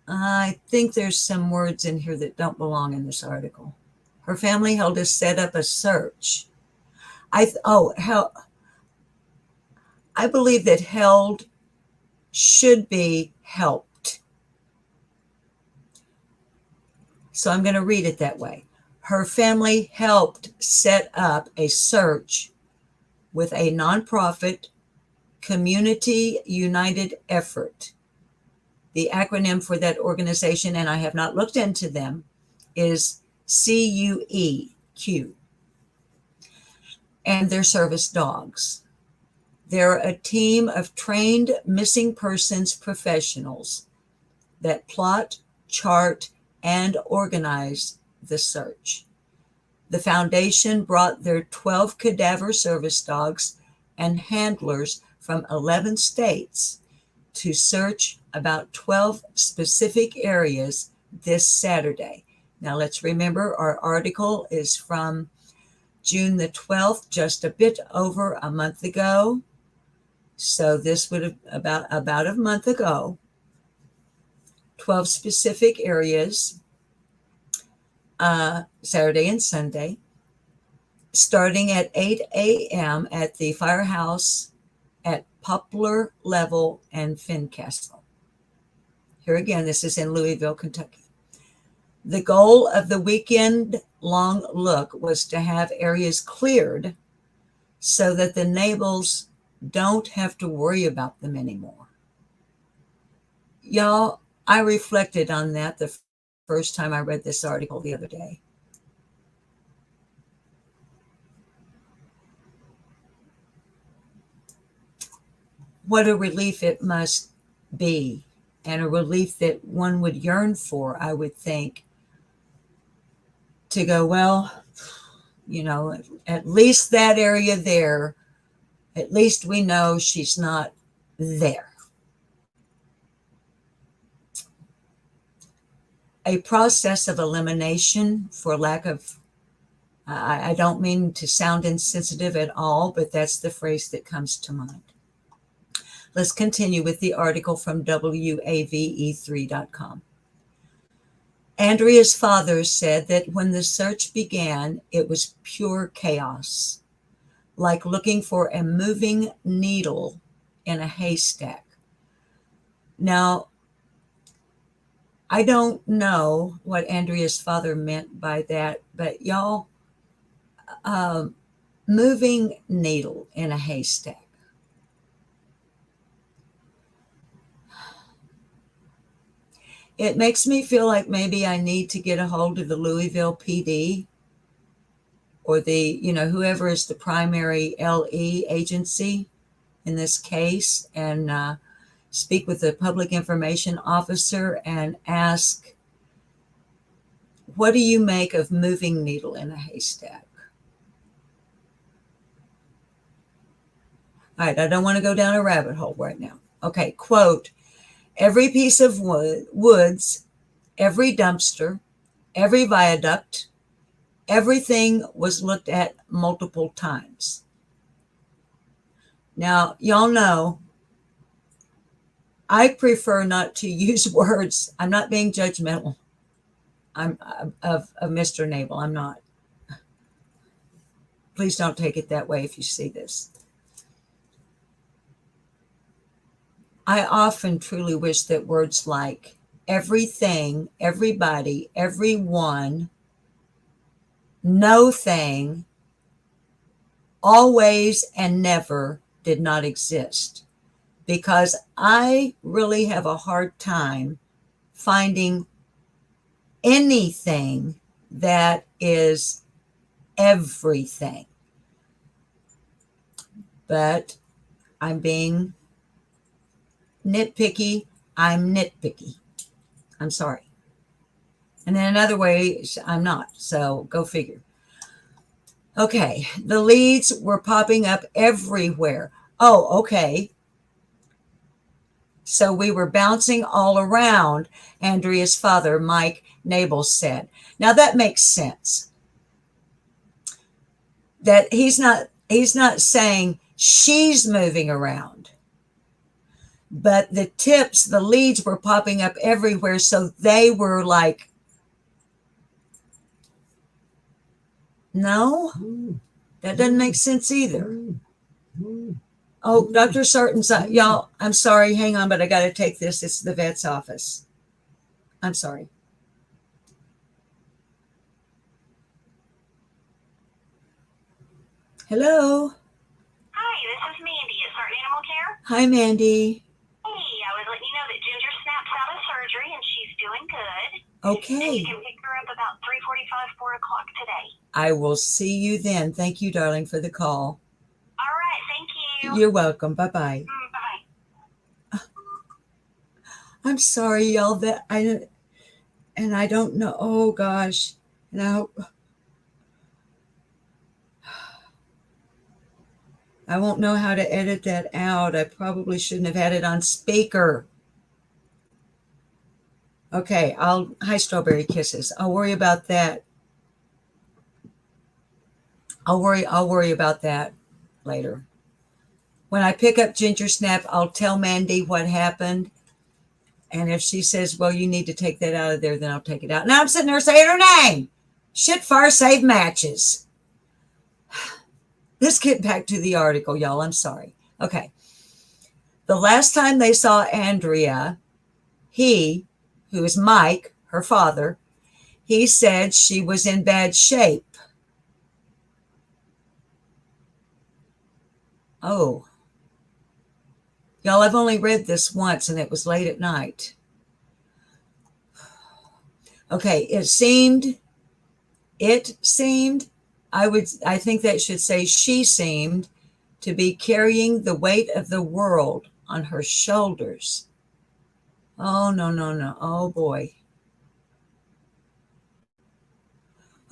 I think there's some words in here that don't belong in this article. Her family held us set up a search. I believe that held should be helped. So I'm going to read it that way. Her family helped set up a search with a nonprofit Community United Effort. The acronym for that organization, and I have not looked into them, is CUEQ. And their service dogs. They're a team of trained missing persons professionals that plot, chart, and organize the search. The foundation brought their 12 cadaver service dogs and handlers from 11 states to search about 12 specific areas this Saturday. Now let's remember our article is from June the 12th, just a bit over a month ago. So this would have about a month ago. 12 specific areas, Saturday and Sunday, starting at 8 a.m. at the firehouse at Poplar Level and Fincastle. Here again, this is in Louisville, Kentucky. The goal of the weekend-long look was to have areas cleared so that the neighbors don't have to worry about them anymore. Y'all, I reflected on that the first time I read this article the other day. What a relief it must be, and a relief that one would yearn for, I would think, to go, well, you know, at least that area there, at least we know she's not there. A process of elimination for lack of, I don't mean to sound insensitive at all, but that's the phrase that comes to mind. Let's continue with the article from WAVE3.com. Andrea's father said that when the search began, it was pure chaos, like looking for a moving needle in a haystack. Now, I don't know what Andrea's father meant by that, but y'all, moving needle in a haystack. It makes me feel like maybe I need to get a hold of the Louisville PD or the, whoever is the primary LE agency in this case, and speak with the public information officer and ask, what do you make of moving needle in a haystack? All right, I don't want to go down a rabbit hole right now. Okay, quote, every piece of woods, every dumpster, every viaduct, everything was looked at multiple times. Now, y'all know, I prefer not to use words. I'm not being judgmental. I'm of Mr. Naval. I'm not. Please don't take it that way if you see this. I often truly wish that words like everything, everybody, everyone, no thing, always, and never did not exist, because I really have a hard time finding anything that is everything. But I'm being nitpicky. I'm nitpicky. I'm sorry. And in another way, I'm not. So go figure. Okay, the leads were popping up everywhere. Oh, okay. So we were bouncing all around, Andrea's father, Mike Nabel, said. Now that makes sense. That he's not saying she's moving around, but the tips, the leads were popping up everywhere. So they were like, no, that doesn't make sense either. Oh, Dr. Sarton's, y'all, I'm sorry. Hang on, but I got to take this. It's the vet's office. I'm sorry. Hello.
Hi, this is Mandy at Certain Animal Care.
Hi, Mandy.
Hey, I was letting you know that Ginger snapped out of surgery and she's doing good.
Okay.
And you can pick her up about 3:45, 4 o'clock today.
I will see you then. Thank you, darling, for the call.
All right, thank you.
You're welcome. Bye-bye.
Bye.
I'm sorry, y'all, that I don't know. Oh, gosh. And I hope I won't know how to edit that out. I probably shouldn't have had it on speaker. Okay, hi, Strawberry Kisses. I'll worry about that. I'll worry about that later. When I pick up Ginger Snap, I'll tell Mandy what happened. And if she says, well, you need to take that out of there, then I'll take it out. Now I'm sitting there saying her name. Shit, fire, save matches. Let's get back to the article, y'all. I'm sorry. Okay. The last time they saw Andrea, he, who is Mike, her father, he said she was in bad shape. Oh. Y'all, I've only read this once, and it was late at night. Okay, it seemed, I think that should say she seemed to be carrying the weight of the world on her shoulders. Oh, no. Oh, boy.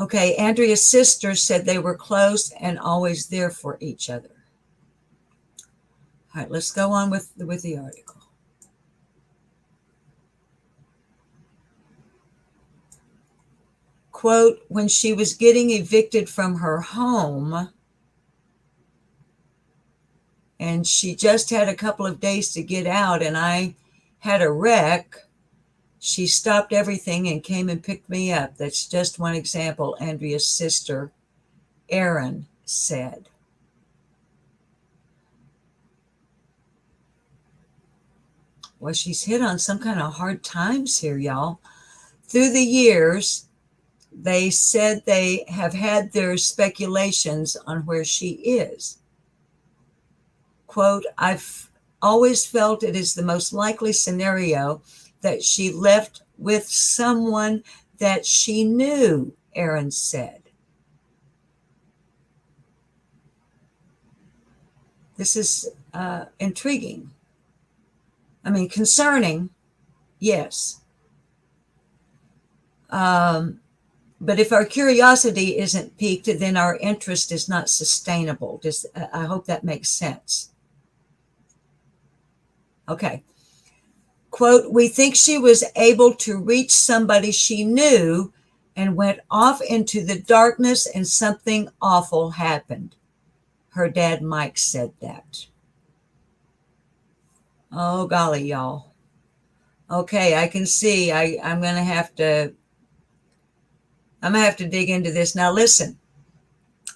Okay, Andrea's sister said they were close and always there for each other. All right, let's go on with the article. Quote, when she was getting evicted from her home, and she just had a couple of days to get out, and I had a wreck, she stopped everything and came and picked me up. That's just one example, Andrea's sister, Erin, said. Well, she's hit on some kind of hard times here, y'all. Through the years, they said they have had their speculations on where she is. Quote, I've always felt it is the most likely scenario that she left with someone that she knew, Erin said. This is intriguing. I mean, concerning, yes. But if our curiosity isn't piqued, then our interest is not sustainable. I hope that makes sense. Okay. Quote, we think she was able to reach somebody she knew and went off into the darkness and something awful happened. Her dad, Mike, said that. Oh, golly, y'all. Okay, I can see I'm going to have to dig into this. Now, listen,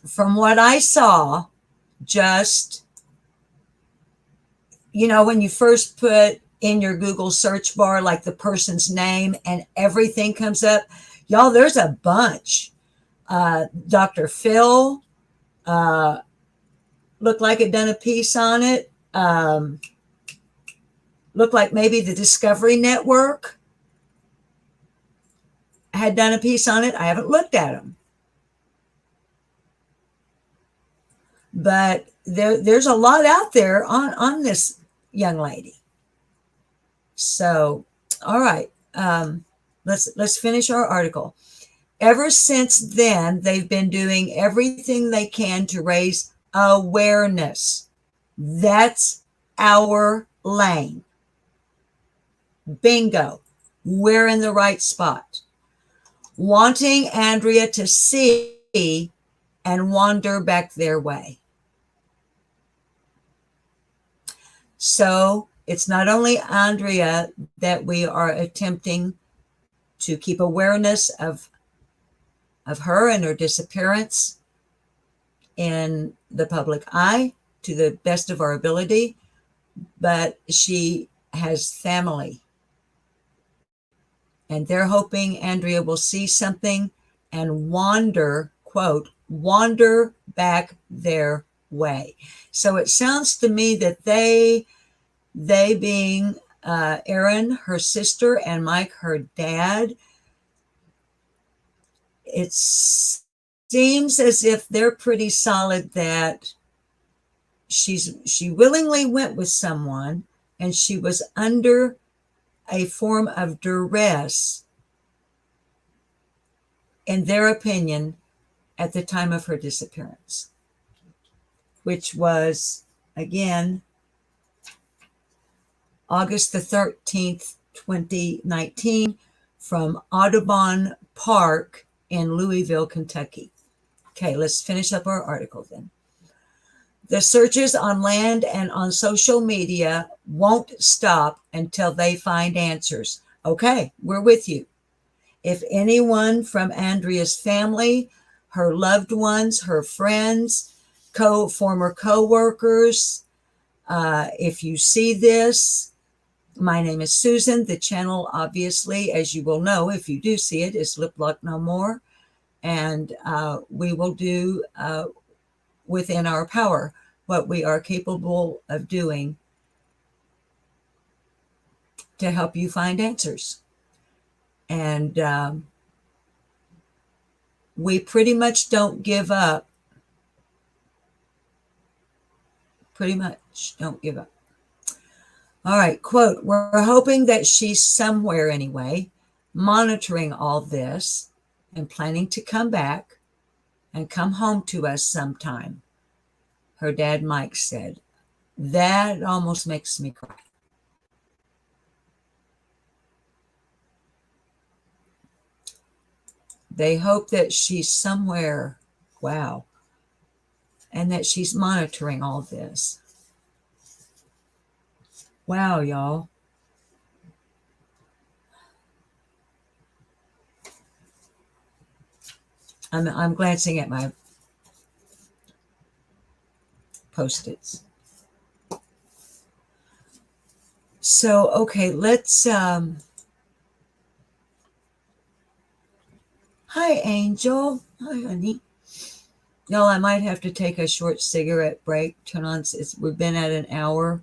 from what I saw, just, when you first put in your Google search bar, like the person's name and everything comes up, y'all, there's a bunch. Dr. Phil looked like it done a piece on it. Looked like maybe the Discovery Network had done a piece on it. I haven't looked at them. But there's a lot out there on this young lady. So, all right, let's finish our article. Ever since then, they've been doing everything they can to raise awareness. That's our lane. Bingo. We're in the right spot. Wanting Andrea to see and wander back their way. So it's not only Andrea that we are attempting to keep awareness of her and her disappearance in the public eye to the best of our ability, but she has family. And they're hoping Andrea will see something and wander, quote, wander back their way. So it sounds to me that they being Erin, her sister, and Mike, her dad, it seems as if they're pretty solid that she willingly went with someone and she was under a form of duress, in their opinion, at the time of her disappearance, which was, again, August the 13th, 2019, from Audubon Park in Louisville, Kentucky. Okay, let's finish up our article then. The searches on land and on social media won't stop until they find answers. Okay, we're with you. If anyone from Andrea's family, her loved ones, her friends, former co-workers, if you see this, my name is Susan. The channel, obviously, as you will know, if you do see it, is Lip Lock No More. And we will do within our power what we are capable of doing to help you find answers. And we pretty much don't give up. Pretty much don't give up. All right, quote, we're hoping that she's somewhere anyway, monitoring all this and planning to come back and come home to us sometime, her dad Mike said. That almost makes me cry. They hope that she's somewhere, wow, and that she's monitoring all this. Wow, y'all. I'm glancing at my Post-its. So, okay, let's, hi, Angel. Hi, honey. Y'all, I might have to take a short cigarette break. We've been at an hour,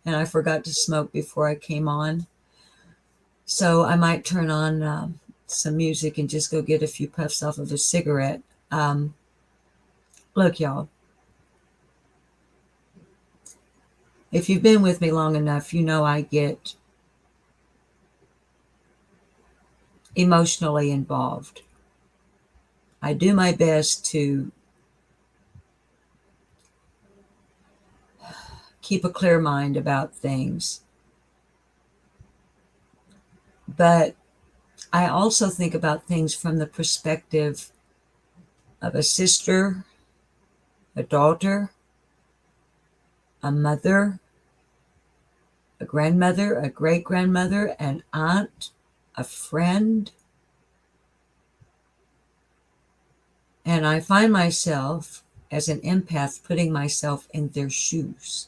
and I forgot to smoke before I came on. So I might turn on some music and just go get a few puffs off of a cigarette. Look, y'all, if you've been with me long enough, you know I get emotionally involved. I do my best to keep a clear mind about things. But I also think about things from the perspective of a sister, a daughter, a mother, a grandmother, a great-grandmother, an aunt, a friend. And I find myself, as an empath, putting myself in their shoes.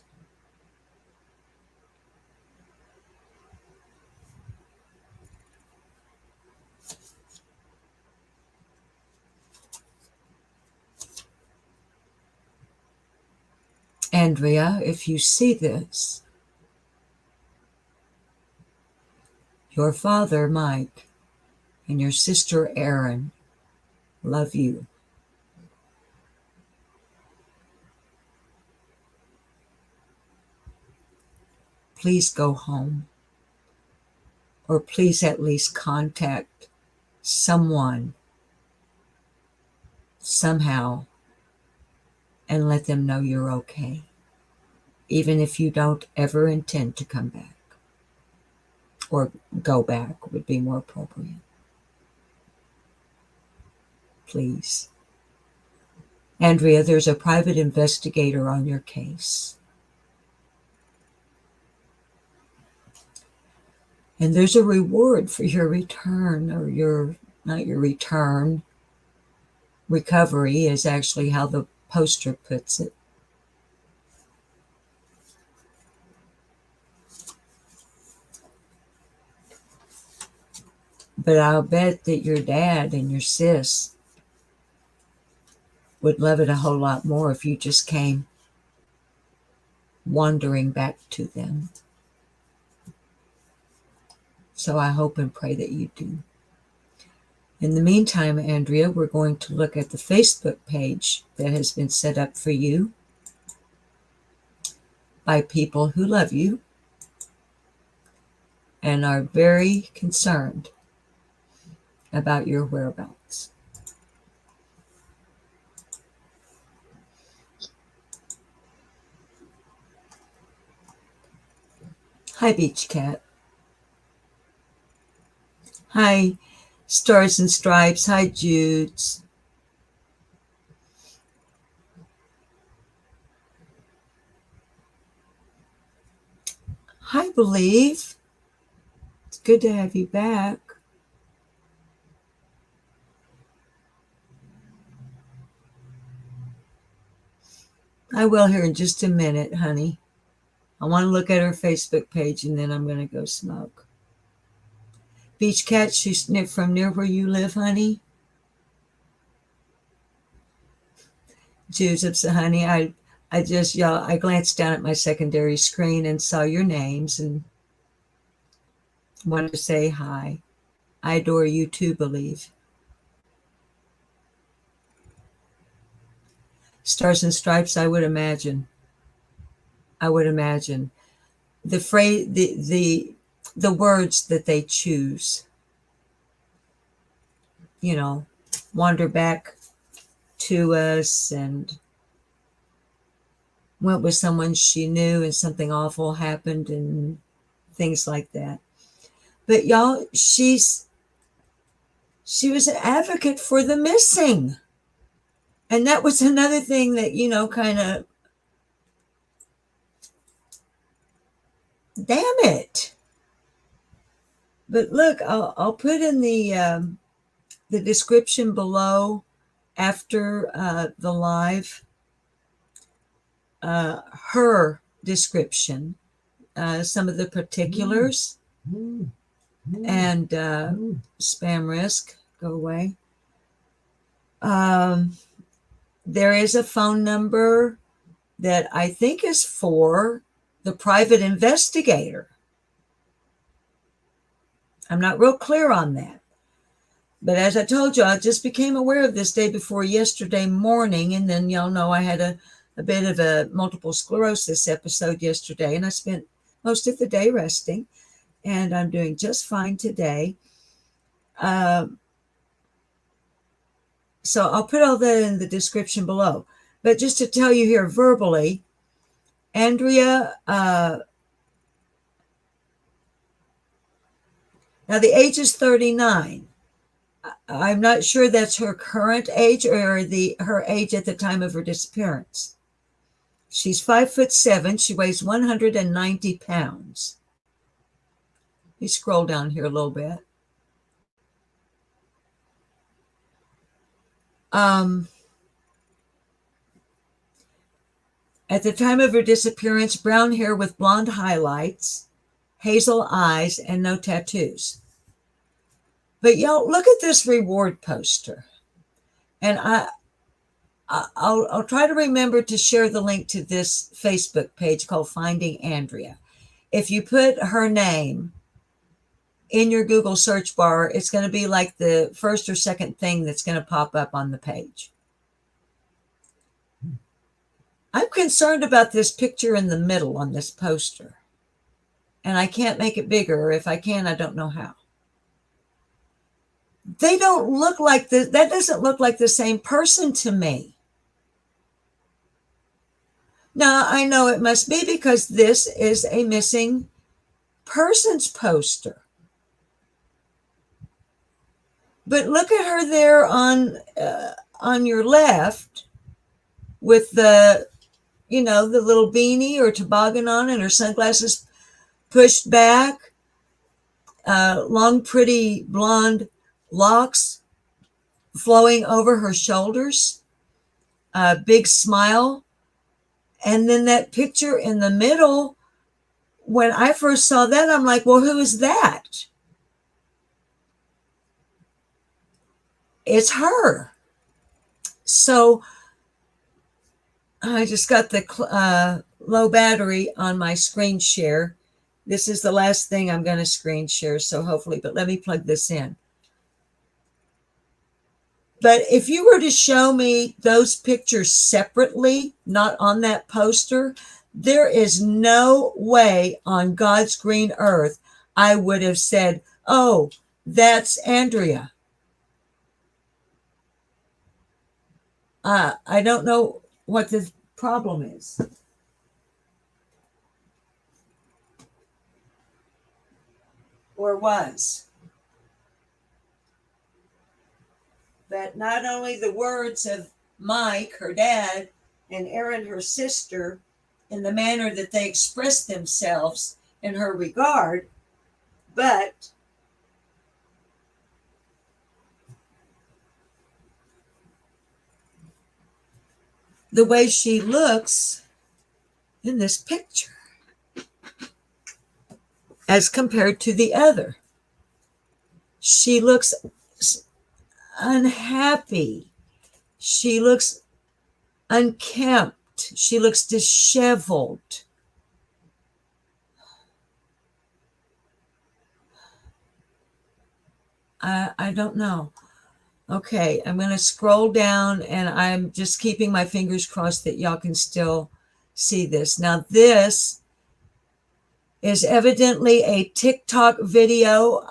Andrea, if you see this, your father, Mike, and your sister, Erin, love you. Please go home, or please at least contact someone somehow and let them know you're okay, even if you don't ever intend to come back, or go back would be more appropriate. Please. Andrea, there's a private investigator on your case. And there's a reward for your return, or not your return, recovery is actually how the poster puts it. But I'll bet that your dad and your sis would love it a whole lot more if you just came wandering back to them. So I hope and pray that you do. In the meantime, Andrea, we're going to look at the Facebook page that has been set up for you by people who love you and are very concerned about your whereabouts. Hi, Beach Cat. Hi, Stars and Stripes. Hi, Judes. Hi, Believe. It's good to have you back. I will here in just a minute, honey. I want to look at her Facebook page and then I'm going to go smoke. Beach Cat, she's from near where you live, honey? Jude's upset, honey. I glanced down at my secondary screen and saw your names and wanted to say hi. I adore you too, Believe. Stars and Stripes, I would imagine. The phrase, the words that they choose, wander back to us and went with someone she knew and something awful happened and things like that. But y'all, she was an advocate for the missing. And that was another thing that, kind of, damn it. But look, I'll put in the description below after the live, her description, some of the particulars, and spam risk, go away. There is a phone number that I think is for the private investigator. I'm not real clear on that. But as I told you, I just became aware of this day before yesterday morning. And then y'all know I had a bit of a multiple sclerosis episode yesterday. And I spent most of the day resting. And I'm doing just fine today. So I'll put all that in the description below. But just to tell you here verbally, Andrea, now the age is 39. I'm not sure that's her current age or her age at the time of her disappearance. She's 5'7". She weighs 190 pounds. Let me scroll down here a little bit. At the time of her disappearance, brown hair with blonde highlights, hazel eyes, and no tattoos. But y'all, look at this reward poster. And I'll try to remember to share the link to this Facebook page called Finding Andrea. If you put her name in your Google search bar, it's going to be like the first or second thing that's going to pop up on the page. I'm concerned about this picture in the middle on this poster. And I can't make it bigger. If I can, I don't know how. they don't look like the, that doesn't look like the same person to me. Now, I know it must be because this is a missing persons poster. But look at her there on your left with the, you know, the little beanie or toboggan on and her sunglasses pushed back, long, pretty blonde locks flowing over her shoulders, a big smile. And then that picture in the middle, when I first saw that, I'm like, well, who is that? It's her. So I just got the low battery on my screen share. This is the last thing I'm going to screen share, so hopefully, but let me plug this in. But if you were to show me those pictures separately, not on that poster, there is no way on God's green earth I would have said, oh, that's Andrea. I don't know what the problem is. Or was. That not only the words of Mike, her dad, and Erin, her sister, in the manner that they expressed themselves in her regard, but the way she looks in this picture as compared to the other. She looks unhappy. She looks unkempt. She looks disheveled. I don't know. Okay, I'm going to scroll down and I'm just keeping my fingers crossed that y'all can still see this. Now, this is evidently a TikTok video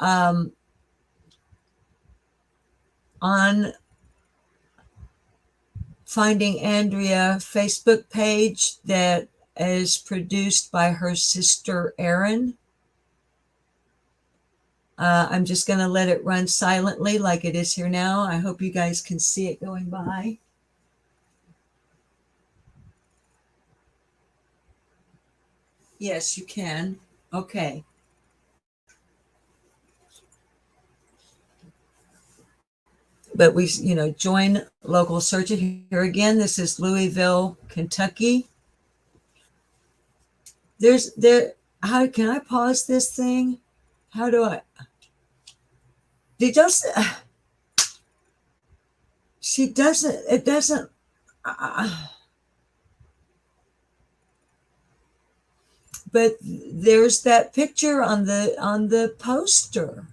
on Finding Andrea Facebook page that is produced by her sister, Erin. I'm just going to let it run silently like it is here now. I hope you guys can see it going by. Yes, you can. Okay. But we, you know, join local search. Here again, this is Louisville, Kentucky. How can I pause this thing? How do I? She doesn't, it doesn't. But there's that picture on the poster.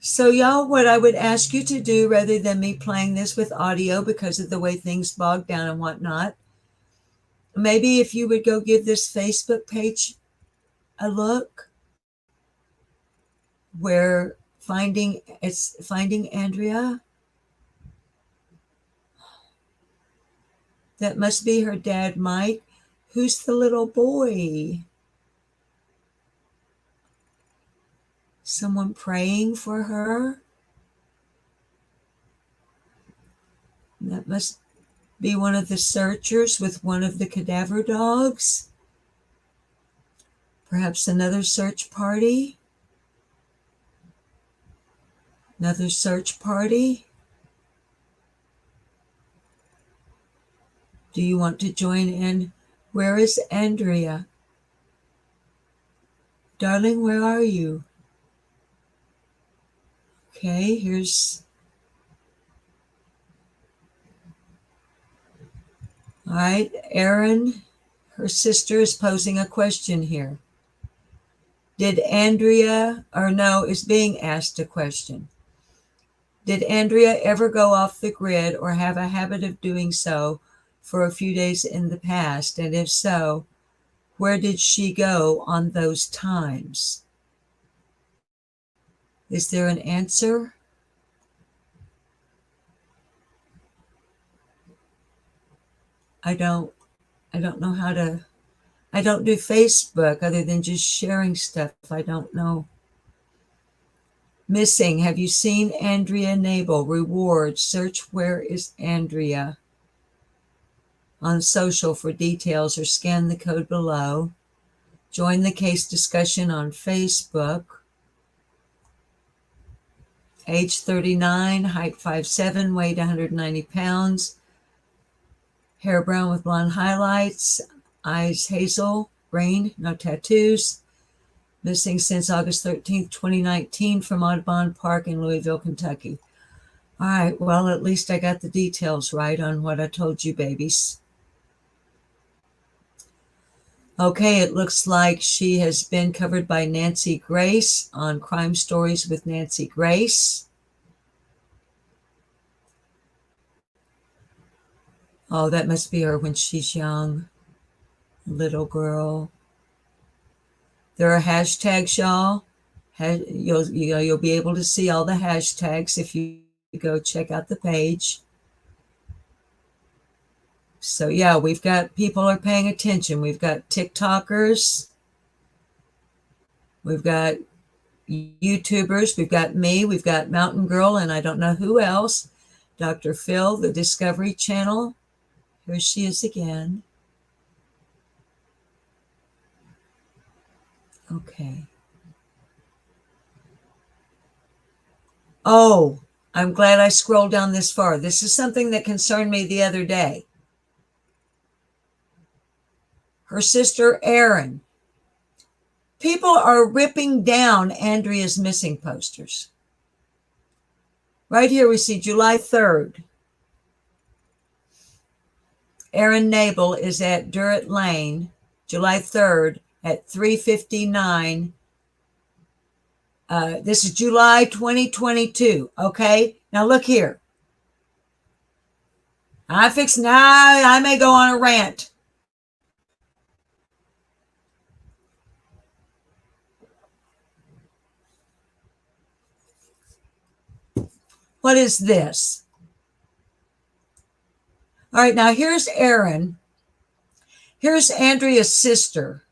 So y'all, what I would ask you to do, rather than me playing this with audio because of the way things bog down and whatnot, maybe if you would go give this Facebook page a look, where finding Andrea. That must be her dad, Mike. Who's the little boy? Someone praying for her? That must be one of the searchers with one of the cadaver dogs. Perhaps another search party. Another search party. Do you want to join in? Where is Andrea? Darling, where are you? Okay, here's... All right, Erin, her sister, is posing a question here. Did Andrea, or no, is being asked a question. Did Andrea ever go off the grid or have a habit of doing so for a few days in the past? And if so, where did she go on those times? Is there an answer? I don't know how to, I don't do Facebook other than just sharing stuff. I don't know. Missing. Have you seen Andrea Nabel? Rewards. Search where is Andrea on social for details or scan the code below. Join the case discussion on Facebook. Age 39, height 5'7", weight 190 pounds. Hair brown with blonde highlights. Eyes hazel, green, no tattoos. Missing since August 13th, 2019 from Audubon Park in Louisville, Kentucky. All right, well, at least I got the details right on what I told you, babies. Okay, it looks like she has been covered by Nancy Grace on Crime Stories with Nancy Grace. Oh, that must be her when she's young. Little girl. There are hashtags, y'all. You'll be able to see all the hashtags if you go check out the page. So yeah, we've got people are paying attention. We've got TikTokers. We've got YouTubers. We've got me. We've got Mountain Girl, and I don't know who else. Dr. Phil, the Discovery Channel. Here she is again. Okay. Oh, I'm glad I scrolled down this far. This is something that concerned me the other day. Her sister, Erin. People are ripping down Andrea's missing posters. Right here we see July 3rd. Erin Nabel is at Durrett Lane, July 3rd at 3:59. This is July 2022. Okay, now look here. I may go on a rant. What is this? All right, now here's Erin. Here's Andrea's sister.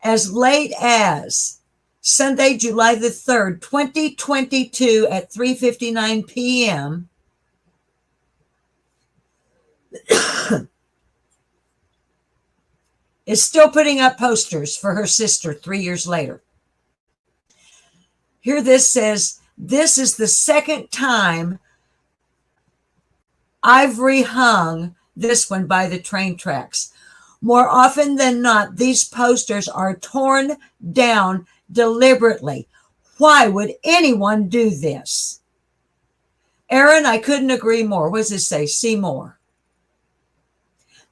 As late as Sunday, July the 3rd, 2022 at 3:59 p.m. is still putting up posters for her sister 3 years later. Here this says, this is the second time I've rehung this one by the train tracks. More often than not, these posters are torn down deliberately. Why would anyone do this? Erin, I couldn't agree more. What does this say? See more.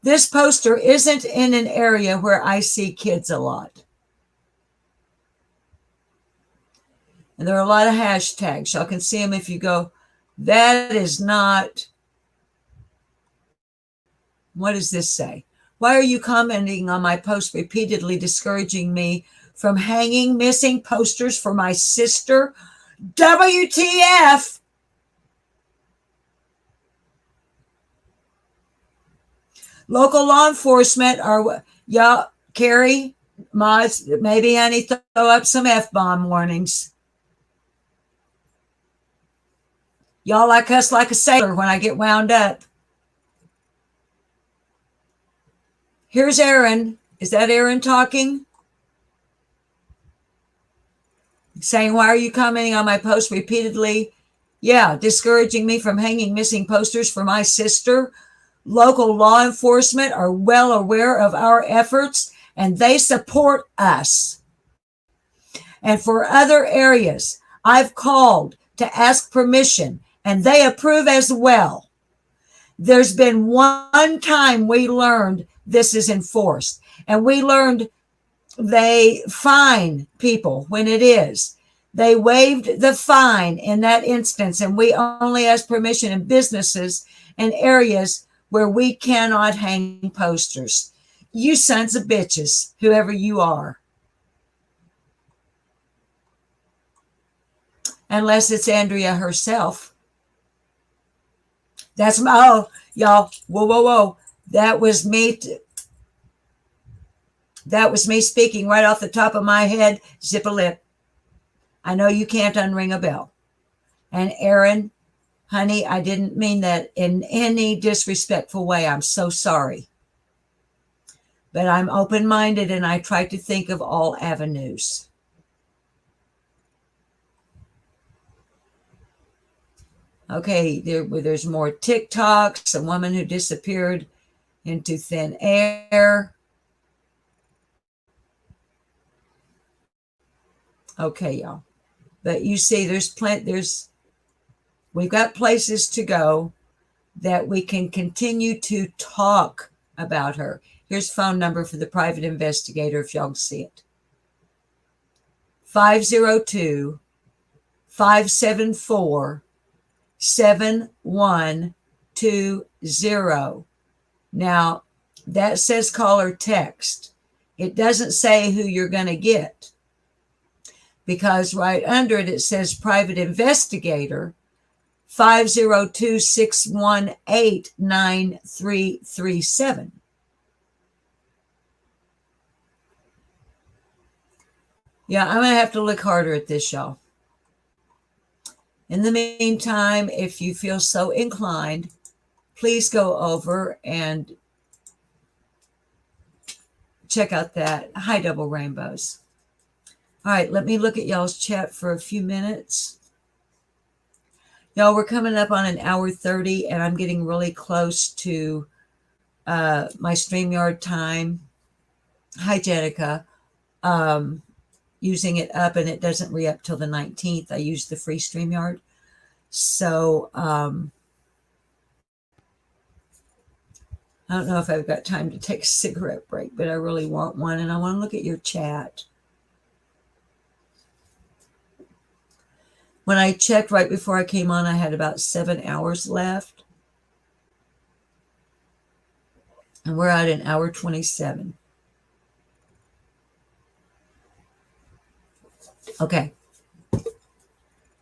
This poster isn't in an area where I see kids a lot. And there are a lot of hashtags. Y'all can see them if you go, that is not. What does this say? Why are you commenting on my post repeatedly discouraging me from hanging missing posters for my sister? WTF! Local law enforcement are, y'all, Carrie, mods, maybe honey, throw up some F-bomb warnings. Y'all, I cuss like a sailor when I get wound up. Here's Erin. Is that Erin talking? Saying, why are you commenting on my post repeatedly? Yeah, discouraging me from hanging missing posters for my sister. Local law enforcement are well aware of our efforts and they support us. And for other areas, I've called to ask permission and they approve as well. There's been one time we learned this is enforced, and we learned they fine people when it is. They waived the fine in that instance, and we only ask permission in businesses and areas where we cannot hang posters. You sons of bitches, whoever you are. unless it's Andrea herself. That's my, oh, y'all, whoa, whoa, whoa. That was me. That was me speaking right off the top of my head. Zip a lip. I know you can't unring a bell. And Aaron, honey, I didn't mean that in any disrespectful way. I'm so sorry. But I'm open-minded and I try to think of all avenues. Okay, there's more TikToks. A woman who disappeared into thin air. Okay, y'all. But you see, we've got places to go that we can continue to talk about her. Here's phone number for the private investigator if y'all see it. 502-574-7120. Now, that says call or text. It doesn't say who you're going to get, because right under it, it says private investigator, 502-618-9337. Yeah, I'm going to have to look harder at this, y'all. In the meantime, if you feel so inclined, please go over and check out that High Double Rainbows. All right, let me look at y'all's chat for a few minutes. Y'all, we're coming up on an hour 30, and I'm getting really close to my StreamYard time. Hi, Jenica. Using it up, and it doesn't re-up till the 19th. I use the free StreamYard. So I don't know if I've got time to take a cigarette break, but I really want one, and I want to look at your chat. When I checked right before I came on, I had about 7 hours left. And we're at an hour 27. Okay.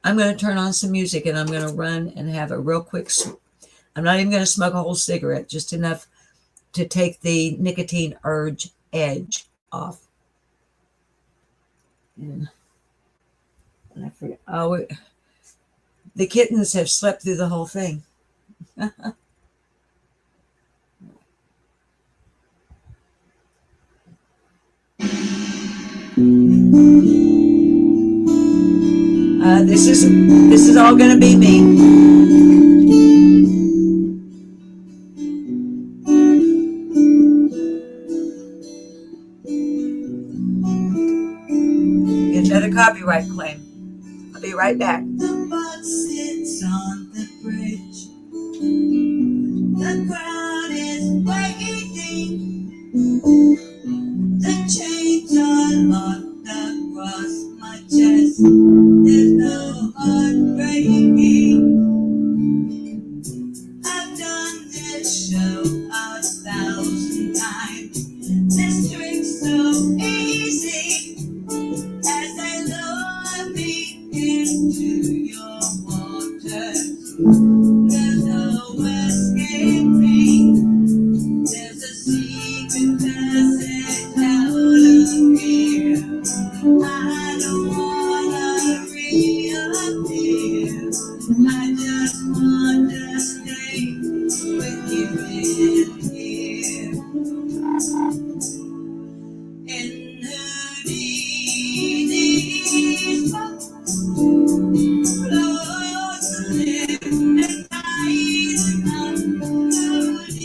I'm going to turn on some music and I'm going to run and have a real quick. I'm not even going to smoke a whole cigarette, just enough to take the nicotine urge edge off. And I forget. Oh, the kittens have slept through the whole thing. This is all going to be me. Get another copyright claim. I'll be right back. The bus sits on the bridge. The crowd is waiting. The chains are locked across my chest. There's no heart breaking. I've done this show 1,000 times. This trick's so easy as they lower me into your waters. There's no escaping. There's a secret passage out of here. I don't wanna reappear. I just want to stay with you in here. In Houdini's box, close the lip and eyes on Houdini's.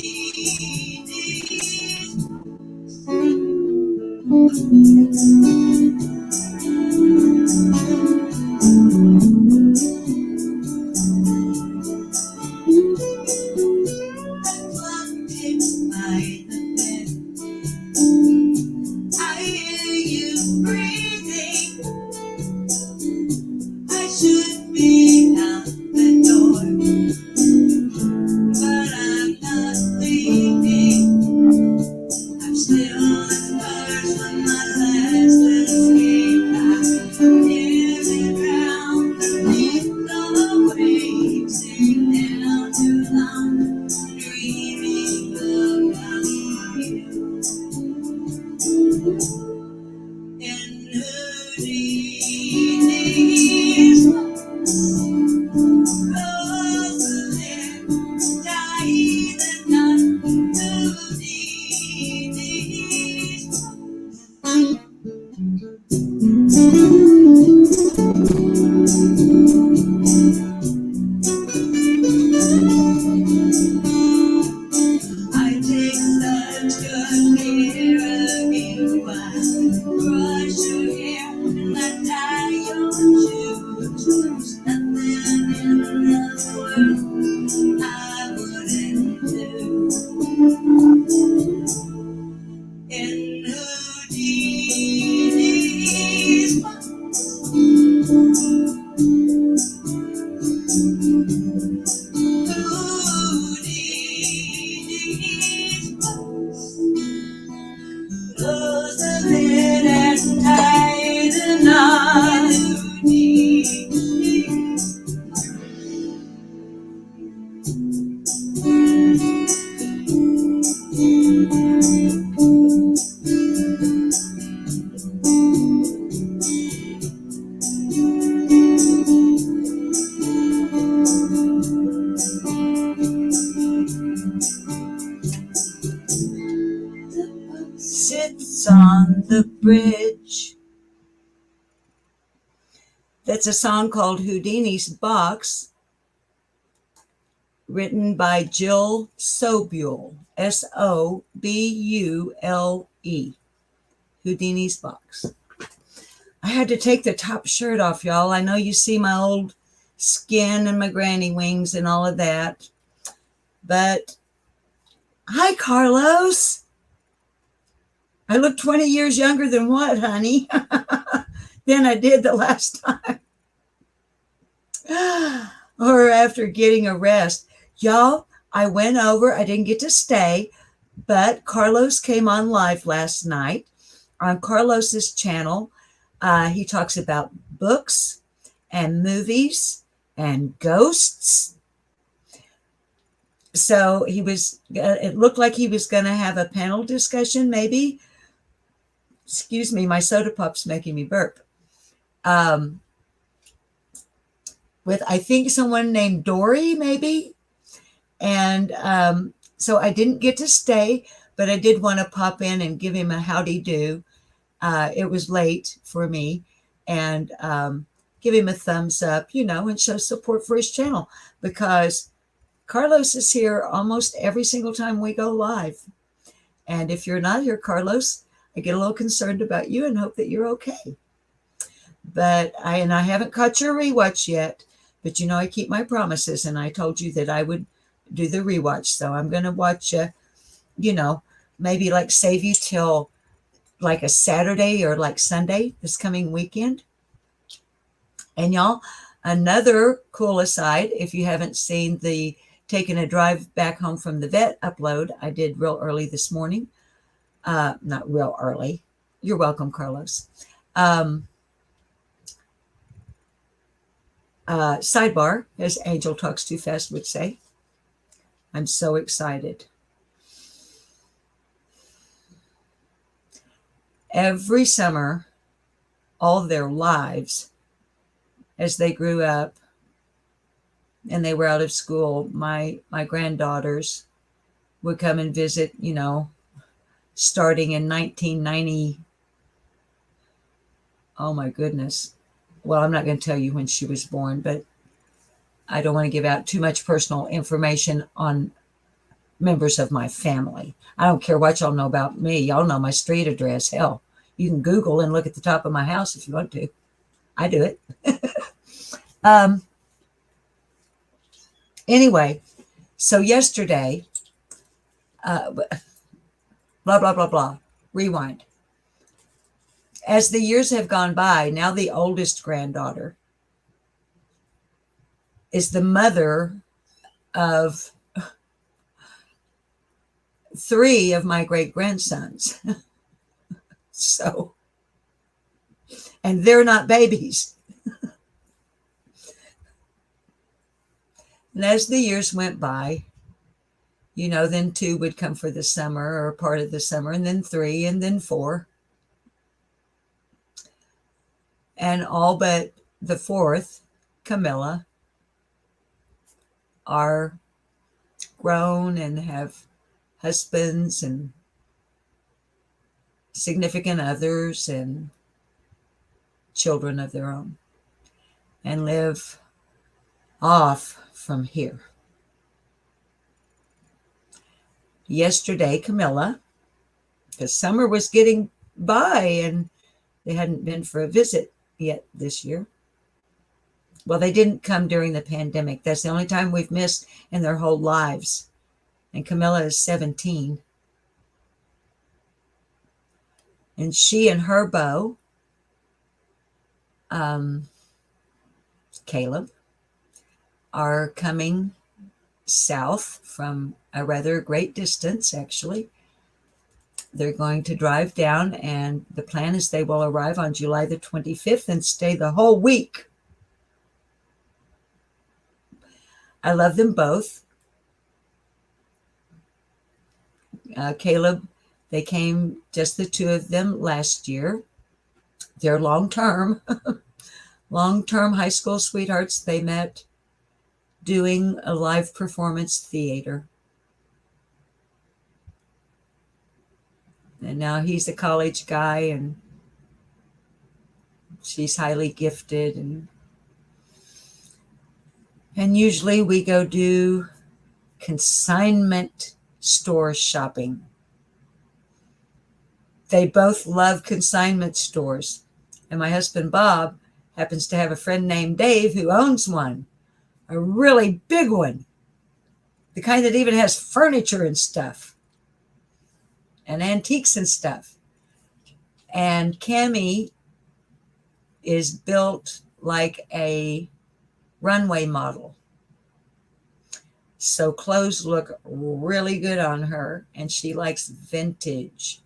Sits on the bridge. That's a song called Houdini's Box, written by Jill Sobule, Sobule. Houdini's Box. I had to take the top shirt off, y'all. I know you see my old skin and my granny wings and all of that. But hi, Carlos. I look 20 years younger than what, honey? Than I did the last time. Or after getting a rest. Y'all, I went over. I didn't get to stay, but Carlos came on live last night on Carlos's channel. He talks about books and movies and ghosts. So it looked like he was going to have a panel discussion, maybe. Excuse me, my soda pop's making me burp. With, I think, someone named Dory, maybe. And so I didn't get to stay, but I did want to pop in and give him a howdy do. It was late for me, and give him a thumbs up, and show support for his channel, because Carlos is here almost every single time we go live. And if you're not here, Carlos, I get a little concerned about you and hope that you're okay. But I haven't caught your rewatch yet, but I keep my promises, and I told you that I would do the rewatch. So I'm going to watch, maybe like save you till like a Saturday or like Sunday this coming weekend. And y'all, another cool aside, if you haven't seen the Taking a Drive Back Home from the Vet upload, I did real early this morning. Not real early. You're welcome, Carlos. Sidebar, as Angel Talks Too Fast would say. I'm so excited. Every summer, all their lives, as they grew up and they were out of school, my granddaughters would come and visit, starting in 1990. Oh my goodness. Well, I'm not going to tell you when she was born, but I don't want to give out too much personal information on members of my family. I don't care what y'all know about me. Y'all know my street address. Hell, you can Google and look at the top of my house if you want to. I do it. Anyway, so yesterday, blah, blah, blah, blah. Rewind. As the years have gone by, now the oldest granddaughter is the mother of 3 of my great-grandsons. So, and they're not babies. And as the years went by, then 2 would come for the summer or part of the summer, and then 3, and then 4. And all but the 4th, Camilla, are grown and have husbands and significant others and children of their own, and live off from here. Yesterday, Camilla, because summer was getting by and they hadn't been for a visit yet this year. Well, they didn't come during the pandemic. That's the only time we've missed in their whole lives. And Camilla is 17. And she and her beau, Caleb, are coming south from a rather great distance, actually. They're going to drive down, and the plan is they will arrive on July the 25th and stay the whole week. I love them both. Caleb, they came, just the two of them, last year. They're long-term high school sweethearts. They met doing a live performance theater. And now he's a college guy and she's highly gifted. And usually we go do consignment store shopping. They both love consignment stores. And my husband, Bob, happens to have a friend named Dave who owns one, a really big one, the kind that even has furniture and stuff and antiques and stuff. And Cammie is built like a runway model. So clothes look really good on her, and she likes vintage.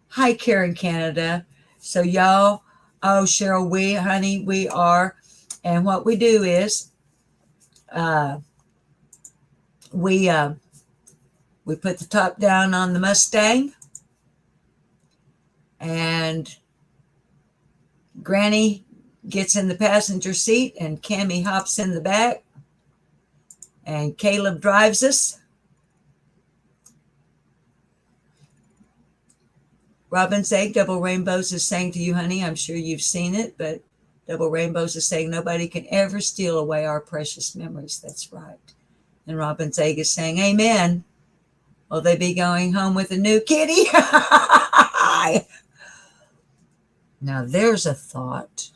Hi, Karen, Canada. So y'all, oh, Cheryl, we are. And what we do is we put the top down on the Mustang, and Granny gets in the passenger seat and Cammie hops in the back, and Caleb drives us. Robin's Egg, Double Rainbows is saying to you, honey, I'm sure you've seen it, but Double Rainbows is saying nobody can ever steal away our precious memories. That's right. And Robin's Egg is saying, amen. Will they be going home with a new kitty? Now there's a thought.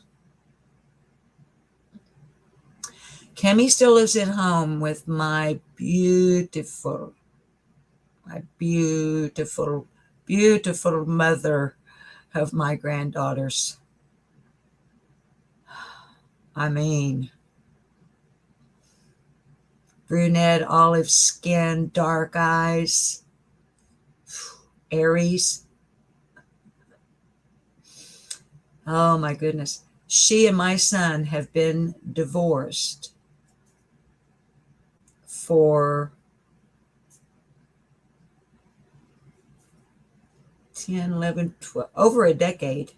Cammie still lives at home with my beautiful mother of my granddaughters. I mean, brunette, olive skin, dark eyes, Aries. Oh my goodness. She and my son have been divorced for 10, 11, 12, over a decade.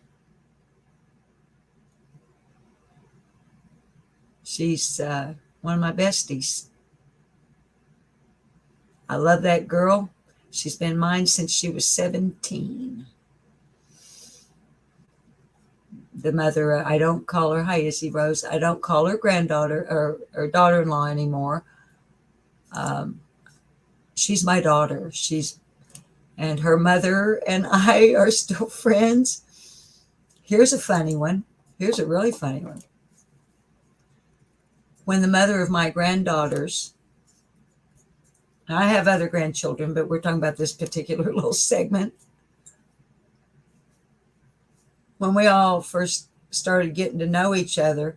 She's one of my besties. I love that girl. She's been mine since she was 17. The mother, I don't call her, hi Izzy Rose, I don't call her granddaughter or daughter-in-law anymore. She's my daughter. And her mother and I are still friends. Here's a funny one. Here's a really funny one. When the mother of my granddaughters, I have other grandchildren, but we're talking about this particular little segment. When we all first started getting to know each other,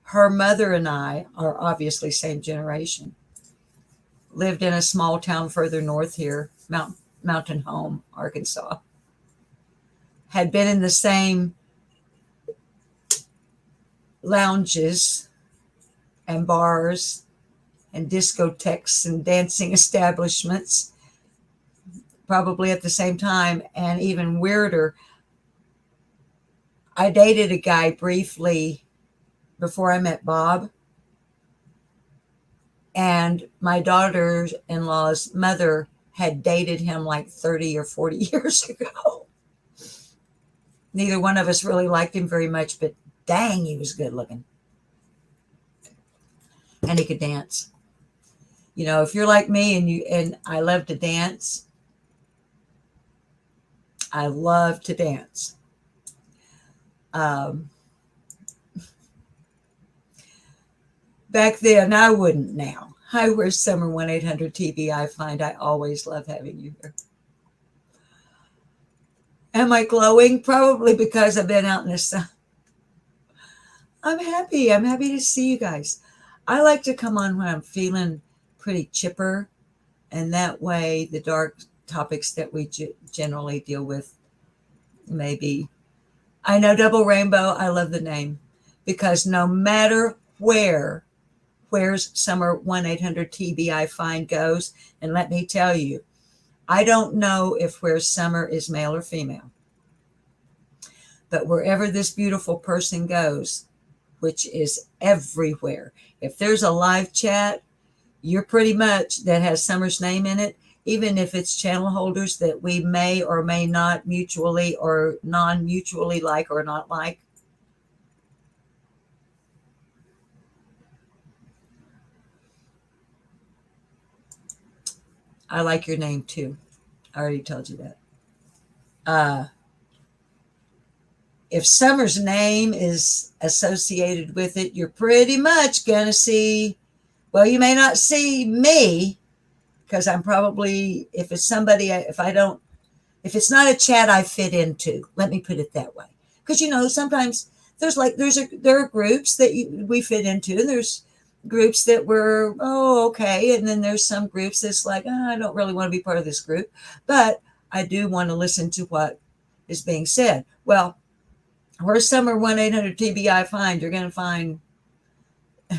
her mother and I are obviously same generation. Lived in a small town further north here, Mountain Home, Arkansas. Had been in the same lounges and bars and discotheques and dancing establishments, probably at the same time. And even weirder, I dated a guy briefly before I met Bob, and my daughter-in-law's mother had dated him like 30 or 40 years ago. Neither one of us really liked him very much, but dang, he was good looking. And he could dance. You know, if you're like me and I love to dance, I love to dance. Back then, I wouldn't now. Hi, where's Summer 1-800-TB? I find I always love having you here. Am I glowing? Probably because I've been out in the sun. I'm happy. I'm happy to see you guys. I like to come on when I'm feeling pretty chipper, and that way the dark topics that we generally deal with maybe. I know Double Rainbow. I love the name because no matter where Where's Summer 1-800-TBI-FIND goes. And let me tell you, I don't know if Where's Summer is male or female. But wherever this beautiful person goes, which is everywhere, if there's a live chat, you're pretty much that has Summer's name in it, even if it's channel holders that we may or may not mutually or non-mutually like or not like. I like your name too. I already told you that. If Summer's name is associated with it, you're pretty much going to see, well, you may not see me because I'm probably, if it's somebody, if it's not a chat I fit into, let me put it that way. Because, sometimes there are groups that we fit into, and there's groups that were, oh, okay. And then there's some groups that's like, oh, I don't really want to be part of this group, but I do want to listen to what is being said. Well, Where's Summer 1-800-TBI-FIND, you're going to find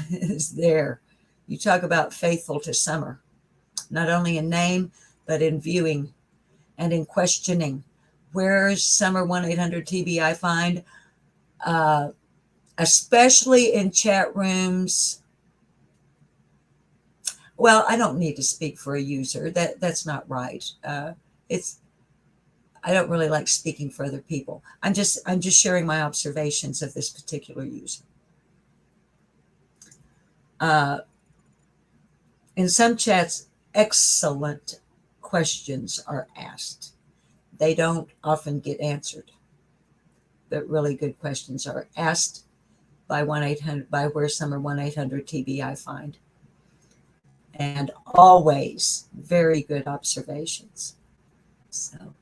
is there. You talk about faithful to Summer, not only in name, but in viewing and in questioning. Where's Summer 1-800-TBI-FIND? Especially in chat rooms. Well, I don't need to speak for a user. That's not right. I don't really like speaking for other people. I'm just sharing my observations of this particular user. In some chats, excellent questions are asked. They don't often get answered, but really good questions are asked by Where's Summer 1-800-TBI-FIND. And always very good observations. So,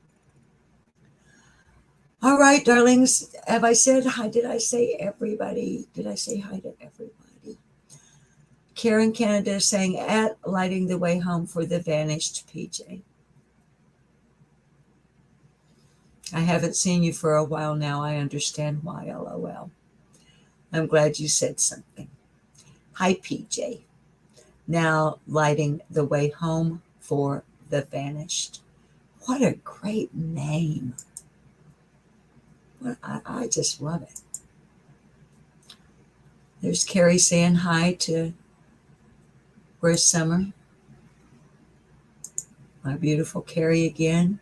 all right, darlings. Have I said hi? Did I say everybody? Did I say hi to everybody? Karen Canada is saying, at lighting the way home for the vanished PJ. I haven't seen you for a while now. I understand why, LOL. I'm glad you said something. Hi, PJ. Now lighting the way home for the vanished. What a great name. I just love it. There's Carrie saying hi to Where's Summer. My beautiful Carrie again.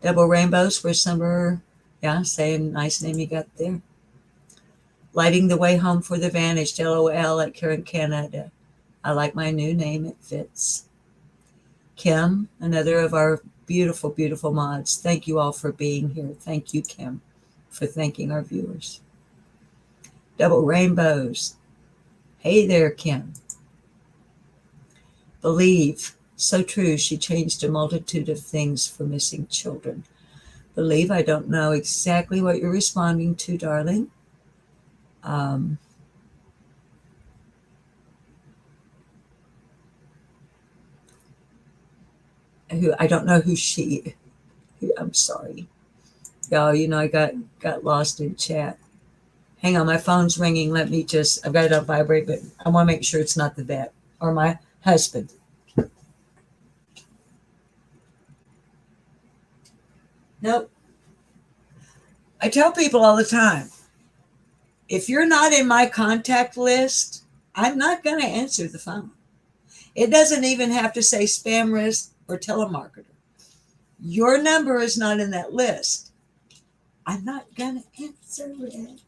Double Rainbows, Where's Summer. Yeah, same nice name you got there. Lighting the way home for the vanished. LOL at Karen Canada. I like my new name. It fits. Kim, another of our beautiful, beautiful mods. Thank you all for being here. Thank you, Kim, for thanking our viewers. Double Rainbows. Hey there, Kim. Believe. So true. She changed a multitude of things for missing children. Believe. I don't know exactly what you're responding to, darling. I don't know who she. I'm sorry, y'all. I got lost in chat. Hang on, my phone's ringing. Let me I've got it on vibrate, but I want to make sure it's not the vet or my husband. Nope. I tell people all the time, if you're not in my contact list, I'm not going to answer the phone. It doesn't even have to say spam risk or telemarketer. Your number is not in that list. I'm not going to answer it.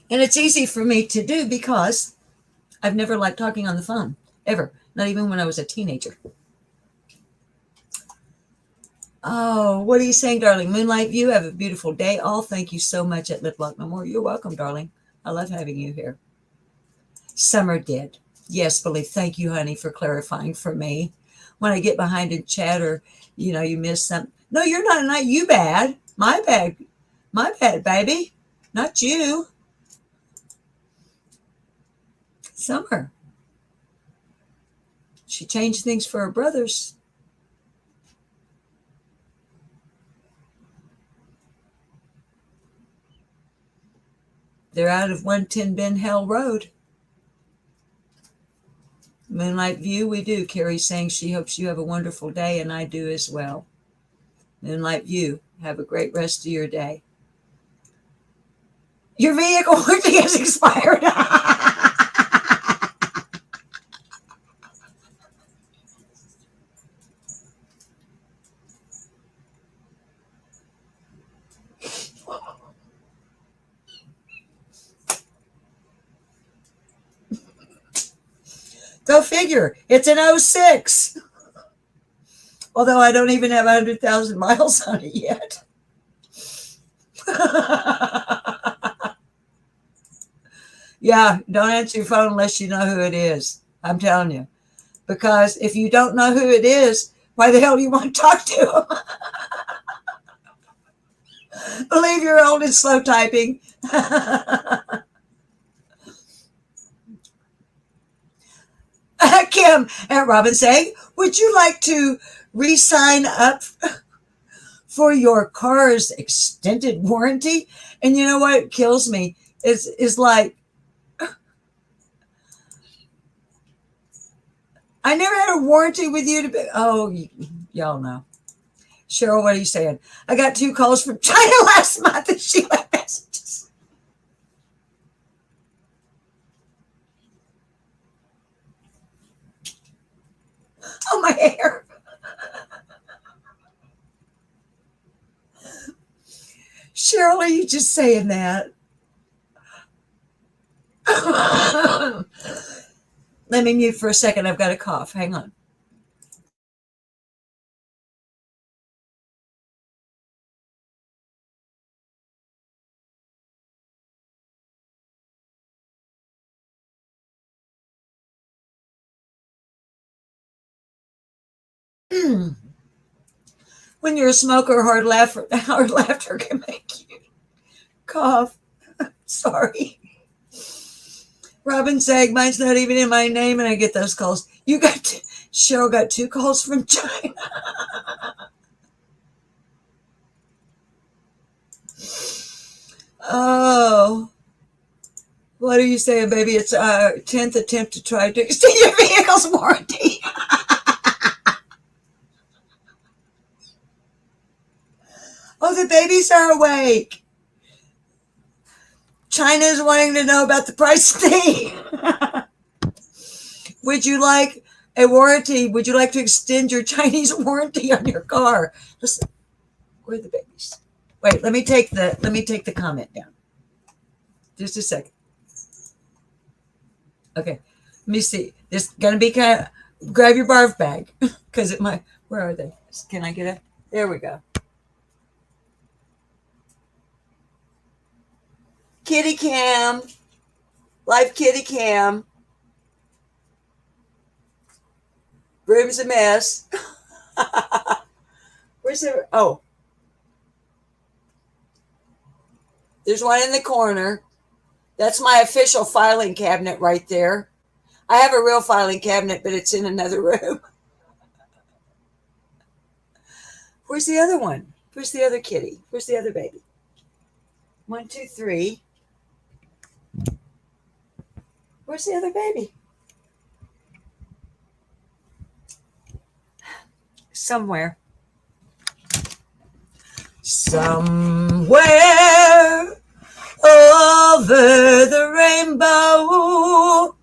And it's easy for me to do because I've never liked talking on the phone, ever. Not even when I was a teenager. Oh, what are you saying, darling? Moonlight View, have a beautiful day. All thank you so much at Lip Lock No More. You're welcome, darling. I love having you here. Summer did. Yes, Believe. Thank you, honey, for clarifying for me. When I get behind in chat or, you miss something. No, you're not you bad. My bad. My bad, baby. Not you. Summer. She changed things for her brothers. They're out of 110 Ben Hell Road. Moonlight View, we do. Carrie's saying she hopes you have a wonderful day, and I do as well. Moonlight View, have a great rest of your day. Your vehicle warranty has expired. Go figure. It's an 06. Although I don't even have 100,000 miles on it yet. Yeah, don't answer your phone unless you know who it is. I'm telling you. Because if you don't know who it is, why the hell do you want to talk to them? Believe you're old and slow typing. Kim and Robin saying, would you like to re-sign up for your car's extended warranty? And you know what kills me is like, I never had a warranty with you to be, oh, y'all know. Cheryl, what are you saying? I got 2 calls from China last month and she left messages. Oh, my hair. Cheryl, are you just saying that? Let me mute for a second. I've got a cough. Hang on. When you're a smoker, hard laughter can make you cough. Sorry. Robin saying, mine's not even in my name, and I get those calls. Cheryl got 2 calls from China. Oh, what are you saying, baby? It's our 10th attempt to try to extend your vehicle's warranty. Oh, the babies are awake. China's wanting to know about the price thing. Would you like a warranty? Would you like to extend your Chinese warranty on your car? Listen, where are the babies? Wait, let me take the comment down. Just a second. Okay, let me see. This is gonna be kind of, grab your barf bag because it might. Where are they? Can I get it? There we go. Kitty Cam, live Kitty Cam. Room's a mess. Where's there? Oh, there's one in the corner. That's my official filing cabinet right there. I have a real filing cabinet, but it's in another room. Where's the other one? Where's the other kitty? Where's the other baby? 1, 2, 3. Where's the other baby? Somewhere. Somewhere over the rainbow,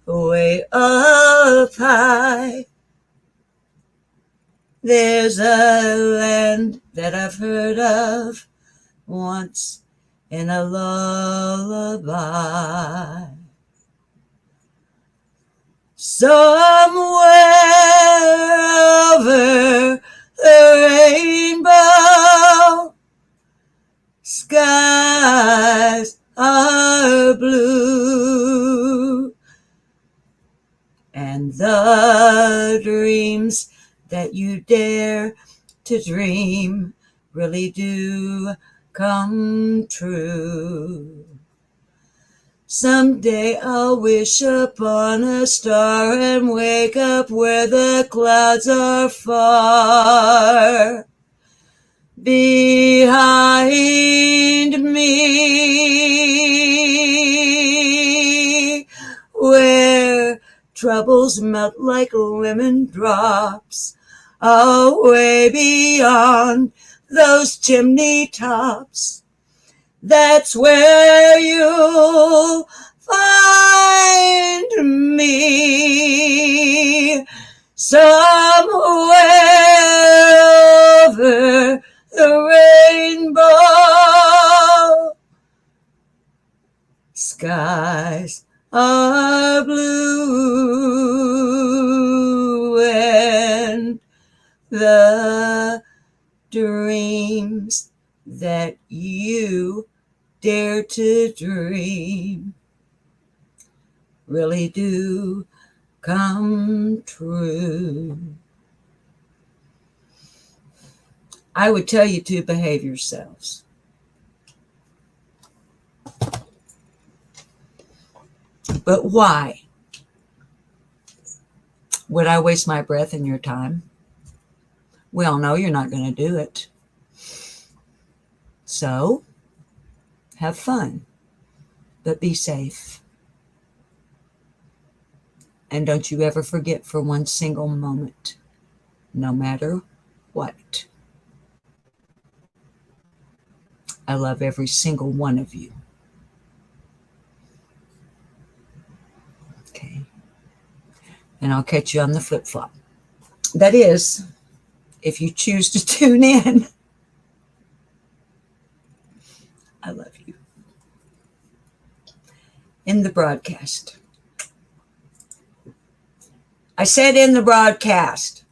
way up high, there's a land that I've heard of once in a lullaby. Somewhere over the rainbow, skies are blue, and the dreams that you dare to dream really do come true. Someday I'll wish upon a star and wake up where the clouds are far behind me. where troubles melt like lemon drops, away beyond those chimney tops. That's where you'll find me, somewhere over the rainbow. Skies are blue and the dreams that you dare to dream really do come true. I would tell you to behave yourselves. But why would I waste my breath and your time? We all know you're not going to do it. So, have fun, but be safe. And don't you ever forget for one single moment, no matter what. I love every single one of you. Okay. And I'll catch you on the flip-flop. That is, if you choose to tune in. I love you. In the broadcast. I said in the broadcast.